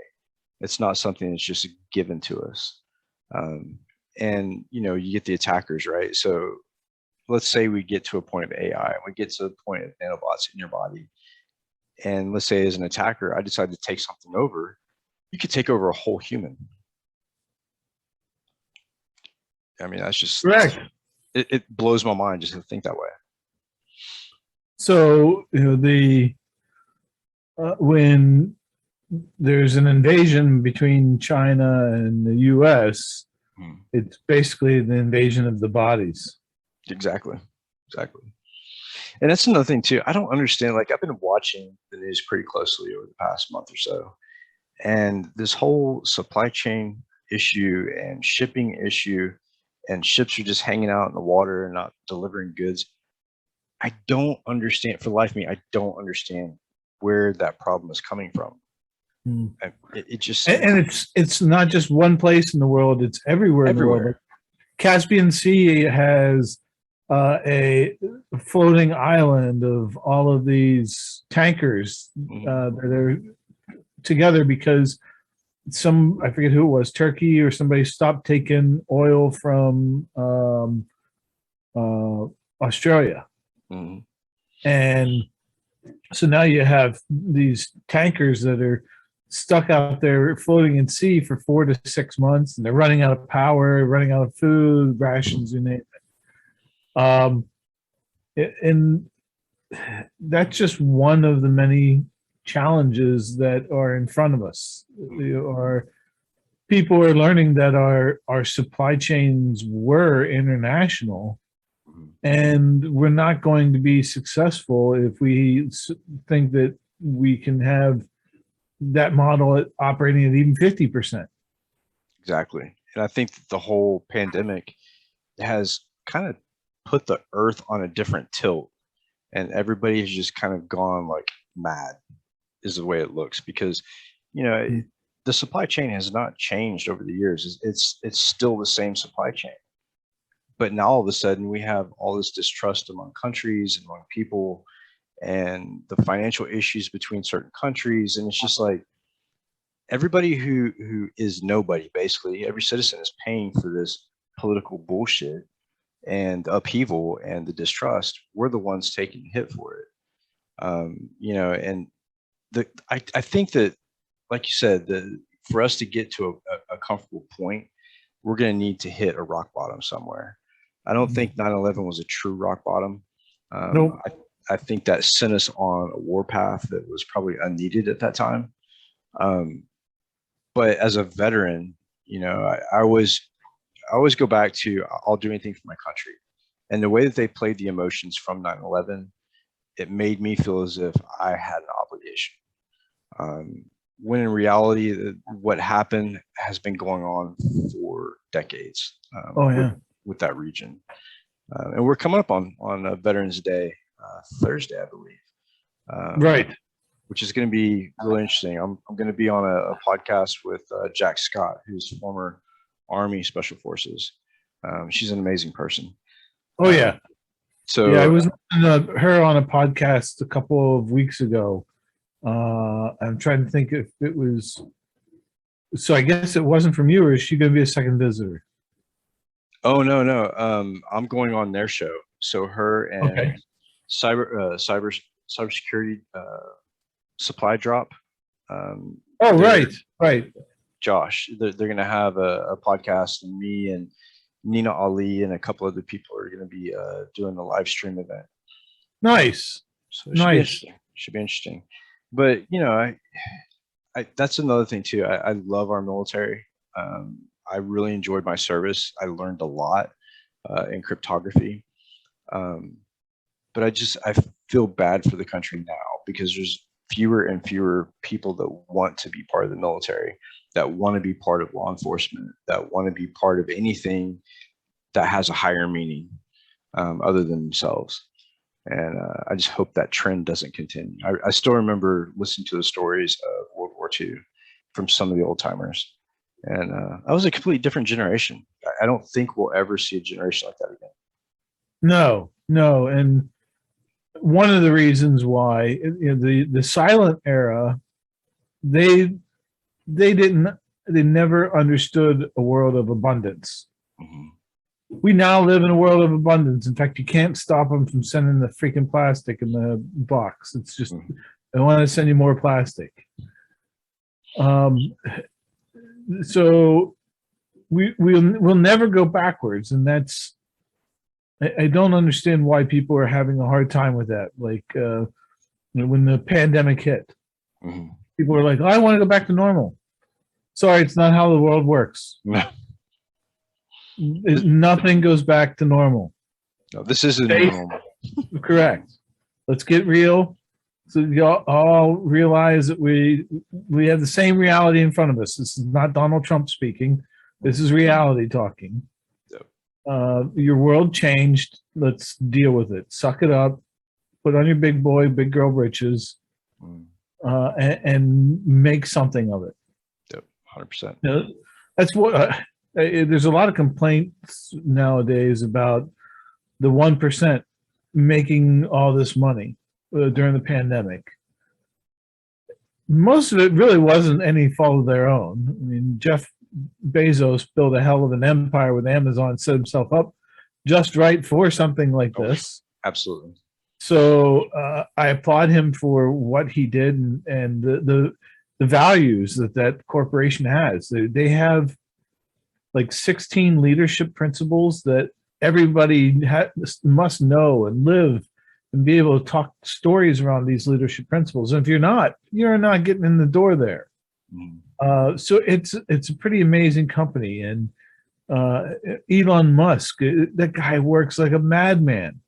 It's not something that's just given to us. And, you get the attackers, right? So let's say we get to a point of AI and we get to the point of nanobots in your body. And let's say as an attacker, I decide to take something over, you could take over a whole human. I mean, that's just, Correct. it blows my mind just to think that way. So, when there's an invasion between China and the US, it's basically the invasion of the bodies. Exactly. And that's another thing too. I don't understand. Like, I've been watching the news pretty closely over the past month or so, and this whole supply chain issue and shipping issue, and ships are just hanging out in the water and not delivering goods. I don't understand, for the life of me, I don't understand where that problem is coming from. It just, and it's not just one place in the world; it's everywhere in the world. Caspian Sea has a floating island of all of these tankers that are together because I forget who it was, Turkey or somebody, stopped taking oil from Australia. And so now you have these tankers that are stuck out there floating in sea for 4 to 6 months, and they're running out of power, running out of food, rations, you name it. And that's just one of the many challenges that are in front of us. People are learning that our supply chains were international, and we're not going to be successful if we think that we can have that model operating at even 50%. Exactly. And I think that the whole pandemic has kind of put the earth on a different tilt, and everybody has just kind of gone like mad, is the way it looks, because the supply chain has not changed over the years. It's still the same supply chain, but now all of a sudden we have all this distrust among countries and among people, and the financial issues between certain countries, and it's just like everybody who is nobody, basically every citizen, is paying for this political bullshit and upheaval and the distrust. We're the ones taking the hit for it. And I think that, like you said, for us to get to a comfortable point, we're going to need to hit a rock bottom somewhere. I don't think 9/11 was a true rock bottom. Nope. I think that sent us on a war path that was probably unneeded at that time. But as a veteran, I always go back to, I'll do anything for my country. And the way that they played the emotions from 9/11, it made me feel as if I had an obligation. When in reality, what happened has been going on for decades. With that region. And we're coming up on Veterans Day, Thursday, I believe. Right. Which is going to be really interesting. I'm going to be on a podcast with Jack Scott, who's former Army Special Forces. She's an amazing person. Oh, yeah. So yeah, I was her on a podcast a couple of weeks ago. I'm trying to think if it was. So I guess it wasn't from you, or is she going to be a second visitor? Oh, no. I'm going on their show. So her and cybersecurity supply drop. Right. Josh, they're going to have a podcast, and me and Nina Ali and a couple other people are going to be doing the live stream event. Nice. So it should be interesting. But I that's another thing too. I love our military. I really enjoyed my service. I learned a lot in cryptography. But I feel bad for the country now, because there's fewer and fewer people that want to be part of the military, that want to be part of law enforcement, that want to be part of anything that has a higher meaning other than themselves. And I just hope that trend doesn't continue. I still remember listening to the stories of World War II from some of the old timers. And that was a completely different generation. I don't think we'll ever see a generation like that again. No. And one of the reasons why the silent era, they never understood a world of abundance. we now live in a world of abundance. In fact, you can't stop them from sending the freaking plastic in the box. It's just, they want to send you more plastic. So we'll never go backwards, and that's, I don't understand why people are having a hard time with that. Like when the pandemic hit, people were like, "I want to go back to normal." Sorry, it's not how the world works. Nothing goes back to normal. No, this isn't normal. Correct. Let's get real. So you all realize that we have the same reality in front of us. This is not Donald Trump speaking. This is reality talking. Your world changed. Let's deal with it. Suck it up. Put on your big boy, big girl britches, and make something of it. Yep, 100%. You know, that's what. There's a lot of complaints nowadays about the 1% making all this money during the pandemic. Most of it really wasn't any fault of their own. I mean, Jeff Bezos built a hell of an empire with Amazon, set himself up just right for something like this. Absolutely. So I applaud him for what he did and the values that corporation has. They have like 16 leadership principles that everybody must know and live and be able to talk stories around these leadership principles. And if you're not getting in the door there. So it's a pretty amazing company. And Elon Musk, that guy works like a madman.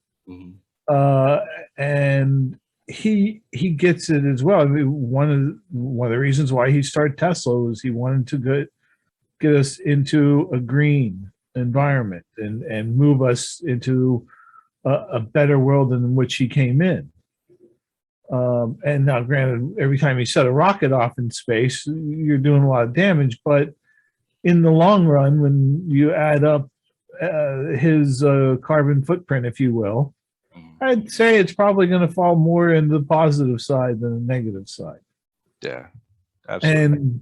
And he gets it as well. I mean, one of the reasons why he started Tesla was he wanted to get us into a green environment and move us into a better world than which he came in. And now, granted, every time you set a rocket off in space, you're doing a lot of damage. But in the long run, when you add up his carbon footprint, if you will, I'd say it's probably going to fall more in the positive side than the negative side. Yeah, absolutely.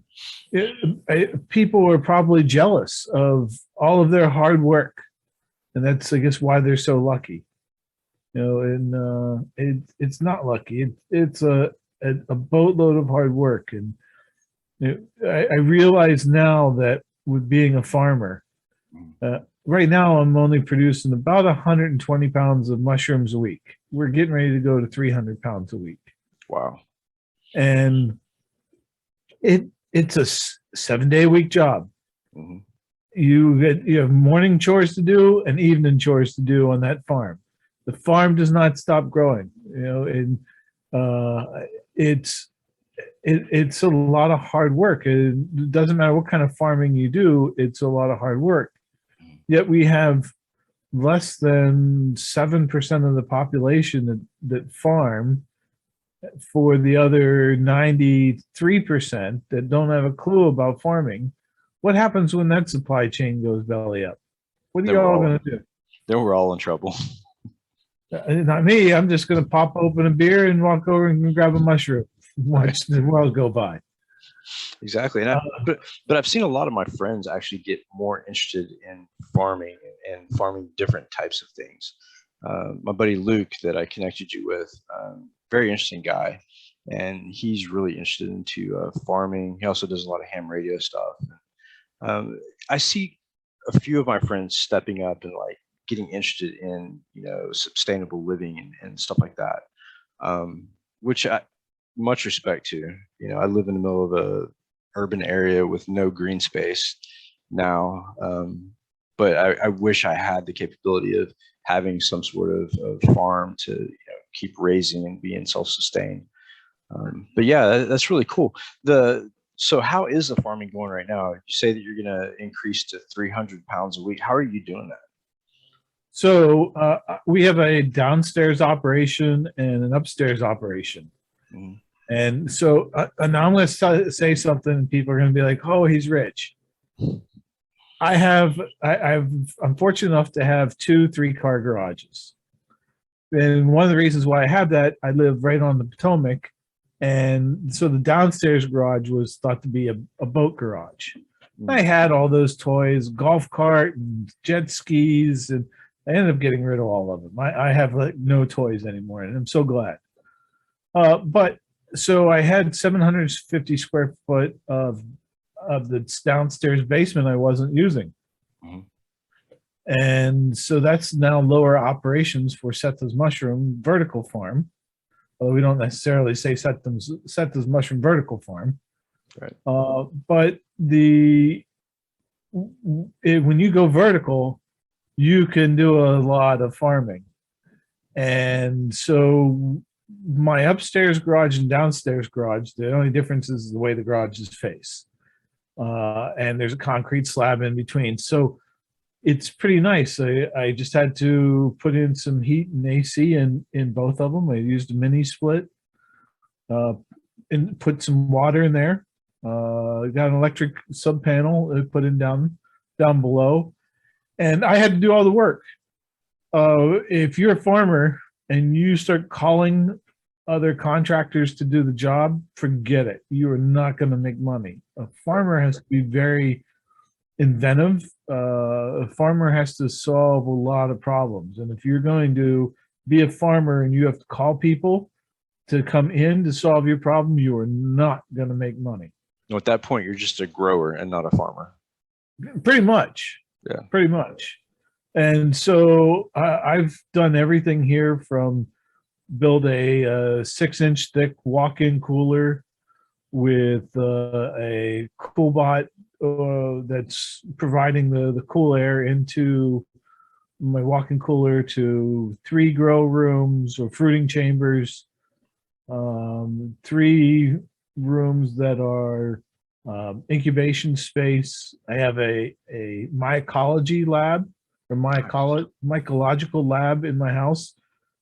And people are probably jealous of all of their hard work, and that's, I guess, why they're so lucky. You know, and it's not lucky. It's a boatload of hard work, and I realize now that with being a farmer, right now I'm only producing about 120 pounds of mushrooms a week. We're getting ready to go to 300 pounds a week. Wow. And it's a 7-day-a-week job. You have morning chores to do and evening chores to do on that farm. The farm does not stop growing, you know, and it's a lot of hard work. It doesn't matter what kind of farming you do, it's a lot of hard work. Yet we have less than 7% of the population that farm, for the other 93% that don't have a clue about farming. What happens when that supply chain goes belly up? What are you all going to do? Then we're all in trouble. Not me. I'm just going to pop open a beer and walk over and grab a mushroom. Watch the world go by. Exactly. And but I've seen a lot of my friends actually get more interested in farming and farming different types of things. My buddy Luke that I connected you with, very interesting guy, and he's really interested into farming. He also does a lot of ham radio stuff. I see a few of my friends stepping up and like getting interested in, you know, sustainable living and stuff like that, which I much respect to. You know, I live in the middle of a urban area with no green space now, but I wish I had the capability of having some sort of farm to, you know, keep raising and being self-sustained. But yeah, that's really cool. So how is the farming going right now? You say that you're going to increase to 300 pounds a week. How are you doing that? So we have a downstairs operation and an upstairs operation. And so and I'm going to say something and people are going to be like, oh, he's rich. I'm fortunate enough to have 2 3-car garages. And one of the reasons why I have that, I live right on the Potomac. And so the downstairs garage was thought to be a boat garage. I had all those toys, golf cart and jet skis, and I ended up getting rid of all of them. I have like no toys anymore, and I'm so glad. But so I had 750 square foot of the downstairs basement I wasn't using. Mhm. And so that's now lower operations for Seth's Mushroom Vertical Farm. Although we don't necessarily say Seth's Mushroom Vertical Farm. Right. But when you go vertical, you can do a lot of farming. And so my upstairs garage and downstairs garage, the only difference is the way the garages face. And there's a concrete slab in between. So it's pretty nice. I just had to put in some heat and AC in both of them. I used a mini split, and put some water in there. Got an electric sub panel put in down below, and I had to do all the work. If you're a farmer and you start calling other contractors to do the job, forget it. You are not going to make money. A farmer has to be very inventive. A farmer has to solve a lot of problems. And if you're going to be a farmer and you have to call people to come in to solve your problem, you are not going to make money. At that point, you're just a grower and not a farmer. Pretty much. Yeah. Pretty much. And so I've done everything here from build a 6-inch thick walk-in cooler with a CoolBot that's providing the cool air into my walk-in cooler, to 3 grow rooms or fruiting chambers, 3 rooms that are incubation space. I have a mycology lab or mycological lab in my house,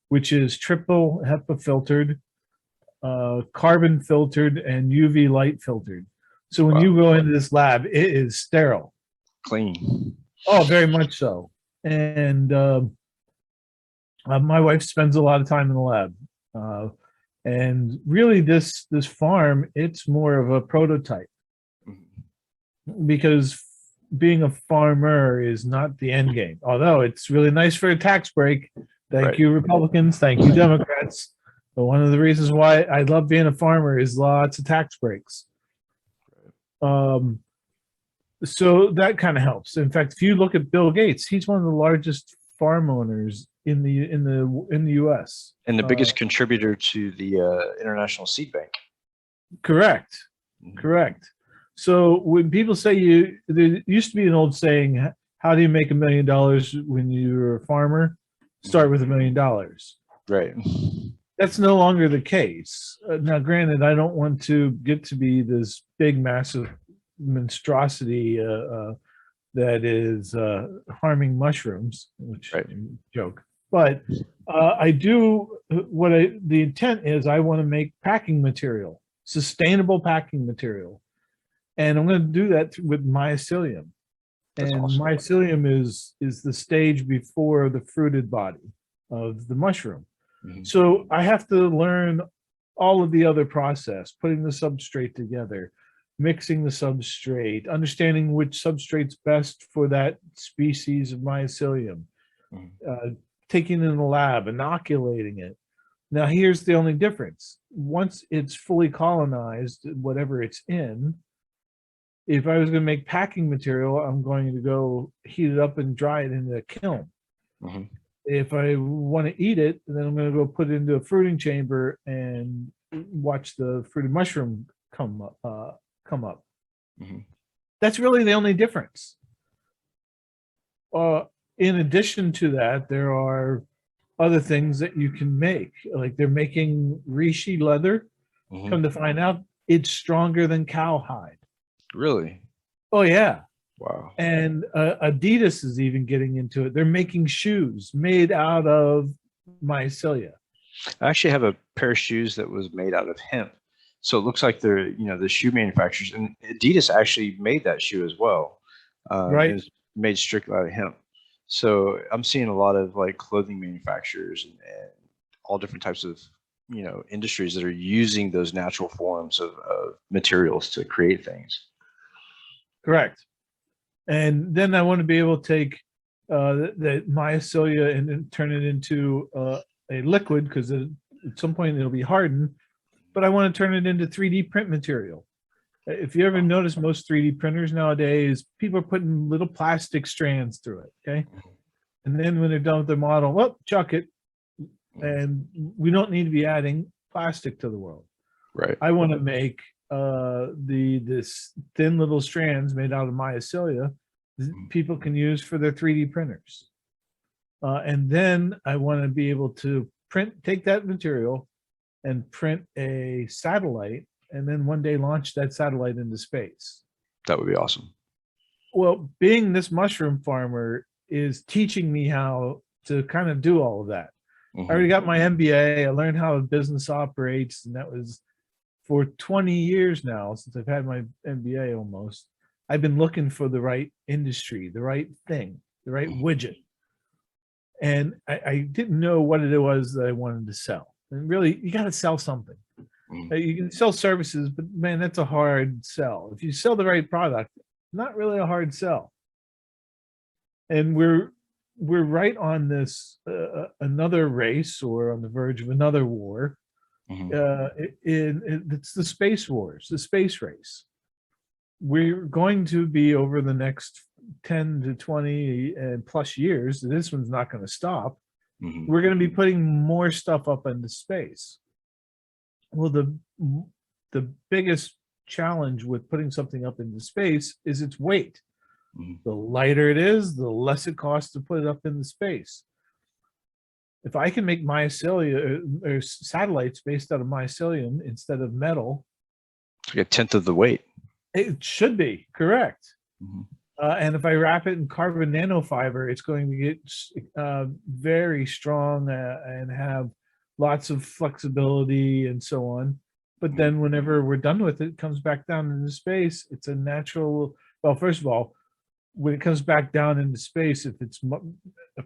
which is triple HEPA filtered, carbon filtered, and UV light filtered. So when you go into this lab, it is sterile. Clean. Oh, very much so. And my wife spends a lot of time in the lab. And really this farm, it's more of a prototype, because being a farmer is not the end game. Although it's really nice for a tax break. Thank you, Republicans. Thank you, Democrats. But one of the reasons why I love being a farmer is lots of tax breaks. So that kind of helps. In fact, if you look at Bill Gates, he's one of the largest farm owners in the U.S. and the biggest contributor to the International Seed Bank. Correct. Correct. So when people say there used to be an old saying, how do you make $1 million when you're a farmer? Start with $1 million. Right. That's no longer the case. Now, granted, I don't want to get to be this big, massive monstrosity that is harming mushrooms, which joke. But I do the intent is I want to make packing material, sustainable packing material, and I'm going to do that with mycelium. That's and awesome. Mycelium is the stage before the fruited body of the mushroom. So I have to learn all of the other process, putting the substrate together, mixing the substrate, understanding which substrate's best for that species of mycelium, taking it in the lab, inoculating it. Now, here's the only difference. Once it's fully colonized, whatever it's in, if I was going to make packing material, I'm going to go heat it up and dry it in the kiln. If I want to eat it, then I'm going to go put it into a fruiting chamber and watch the fruited mushroom come up. That's really the only difference. In addition to that, there are other things that you can make. Like they're making reishi leather. Come to find out, it's stronger than cowhide. Really? Oh, yeah. Wow. And Adidas is even getting into it. They're making shoes made out of mycelia. I actually have a pair of shoes that was made out of hemp. So it looks like they're, the shoe manufacturers, and Adidas actually made that shoe as well. Right. It was made strictly out of hemp. So I'm seeing a lot of like clothing manufacturers and all different types of, industries that are using those natural forms of materials to create things. Correct. And then I want to be able to take the mycelia and then turn it into a liquid, because at some point it'll be hardened. But I want to turn it into 3D print material. If you ever notice, most 3D printers nowadays, people are putting little plastic strands through it. Okay. And then when they're done with their model, well, chuck it. And we don't need to be adding plastic to the world. Right. I want to make this thin little strands made out of mycelia people can use for their 3D printers. And then I want to be able to take that material and print a satellite, and then one day launch that satellite into space. That would be awesome. Well, being this mushroom farmer is teaching me how to kind of do all of that. I already got my MBA. I learned how a business operates, and that was for 20 years now, since I've had my MBA almost. I've been looking for the right industry, the right thing, the right widget. And I didn't know what it was that I wanted to sell. And really, you got to sell something. You can sell services, but man, that's a hard sell. If you sell the right product, not really a hard sell. And we're right on this another race, or on the verge of another war. It's the space wars, the space race. We're going to be, over the next 10 to 20 and plus years, this one's not going to stop. We're going to be putting more stuff up into space. Well, the biggest challenge with putting something up into space is its weight. The lighter it is, the less it costs to put it up into space. If I can make mycelia or satellites based out of mycelium instead of metal, it's like a tenth of the weight. It should be correct. And if I wrap it in carbon nanofiber, it's going to get very strong and have lots of flexibility and so on. But then whenever we're done with it, it comes back down into space. It's a natural, well, first of all, when it comes back down into space, if it's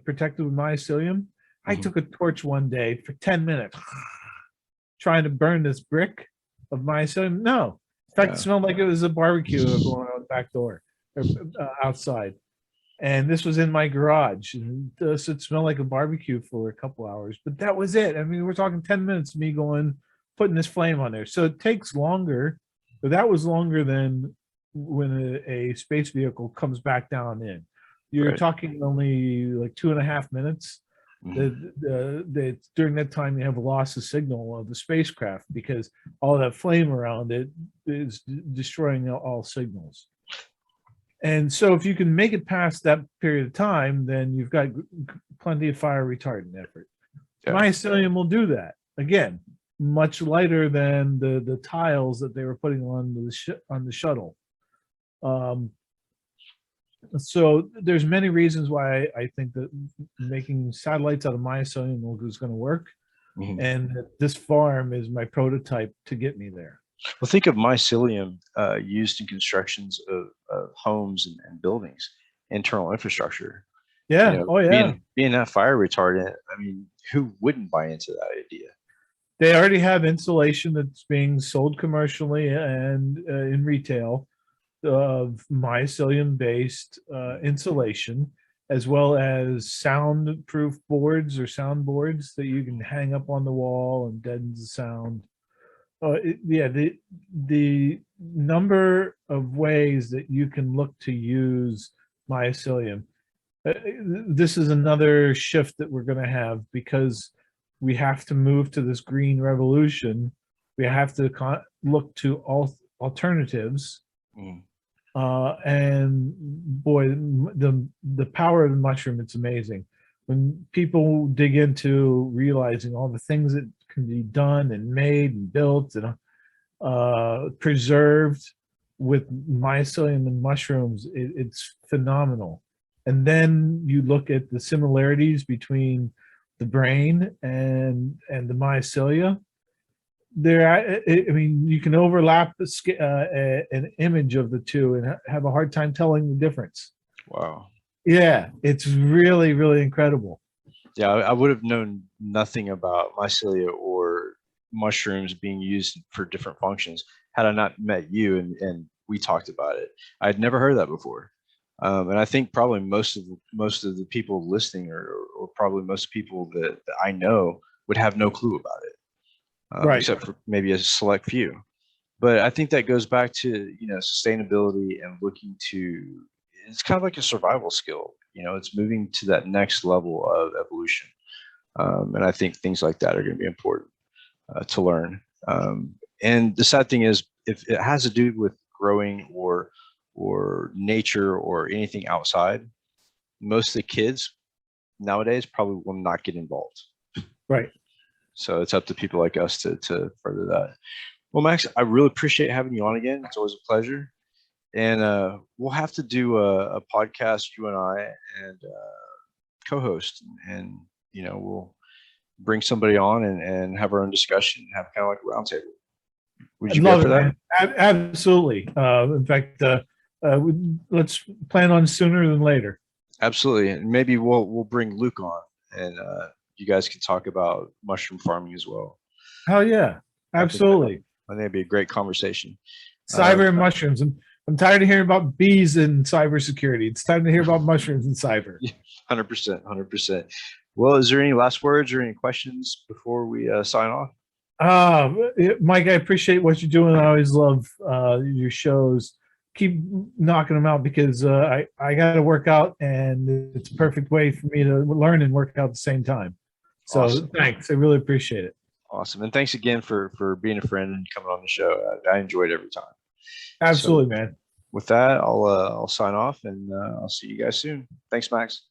protected with mycelium, I took a torch one day for 10 minutes trying to burn this brick of mycelium. No. In fact, it smelled like it was a barbecue going on the back door, or outside. And this was in my garage. And so it smelled like a barbecue for a couple hours, but that was it. I mean, we're talking 10 minutes of me putting this flame on there. So it takes longer, but that was longer than when a space vehicle comes back down in. You're talking only like 2.5 minutes. During that time, you have a loss of signal of the spacecraft, because all that flame around it is destroying all signals. And so if you can make it past that period of time, then you've got plenty of fire retardant effort. Mycelium will do that. Again, much lighter than the tiles that they were putting on the shuttle. So there's many reasons why I think that making satellites out of mycelium is going to work. And this farm is my prototype to get me there. Well, think of mycelium used in constructions of homes and buildings, internal infrastructure. Yeah. You know, oh, yeah. Being that fire retardant, I mean, who wouldn't buy into that idea? They already have insulation that's being sold commercially and in retail of mycelium-based insulation, as well as soundproof boards or soundboards that you can hang up on the wall and deadens the sound. The number of ways that you can look to use mycelium. This is another shift that we're going to have, because we have to move to this green revolution. We have to look to alternatives. And boy, the power of the mushroom, it's amazing. When people dig into realizing all the things that can be done and made and built and preserved with mycelium and mushrooms, it's phenomenal. And then you look at the similarities between the brain and the mycelia. I mean, you can overlap an image of the two and have a hard time telling the difference. Wow. Yeah, it's really, really incredible. Yeah, I would have known nothing about mycelia or mushrooms being used for different functions had I not met you and we talked about it. I'd never heard that before. And I think probably most of the people listening, or probably most people that I know, would have no clue about it, Right. except for maybe a select few. But I think that goes back to, sustainability and looking to, it's kind of like a survival skill. It's moving to that next level of evolution. And I think things like that are going to be important to learn. And the sad thing is, if it has to do with growing or nature or anything outside, most of the kids nowadays probably will not get involved. Right. So it's up to people like us to further that. Well, Max, I really appreciate having you on again. It's always a pleasure. And we'll have to do a podcast, you and I, and co-host, and we'll bring somebody on and have our own discussion, have kind of like a roundtable. Would you be up for that? Absolutely. In fact, let's plan on sooner than later. Absolutely, and maybe we'll bring Luke on, and you guys can talk about mushroom farming as well. Oh yeah, absolutely. I think it'd be a great conversation. Cyber and mushrooms. I'm tired of hearing about bees and cybersecurity. It's time to hear about mushrooms and cyber. 100%, 100%. Well, is there any last words or any questions before we sign off? Mike, I appreciate what you're doing. I always love your shows. Keep knocking them out, because I got to work out, and it's a perfect way for me to learn and work out at the same time. So awesome. Thanks. I really appreciate it. Awesome. And thanks again for being a friend and coming on the show. I enjoyed every time. Absolutely, man. With that, I'll sign off, and I'll see you guys soon. Thanks, Max.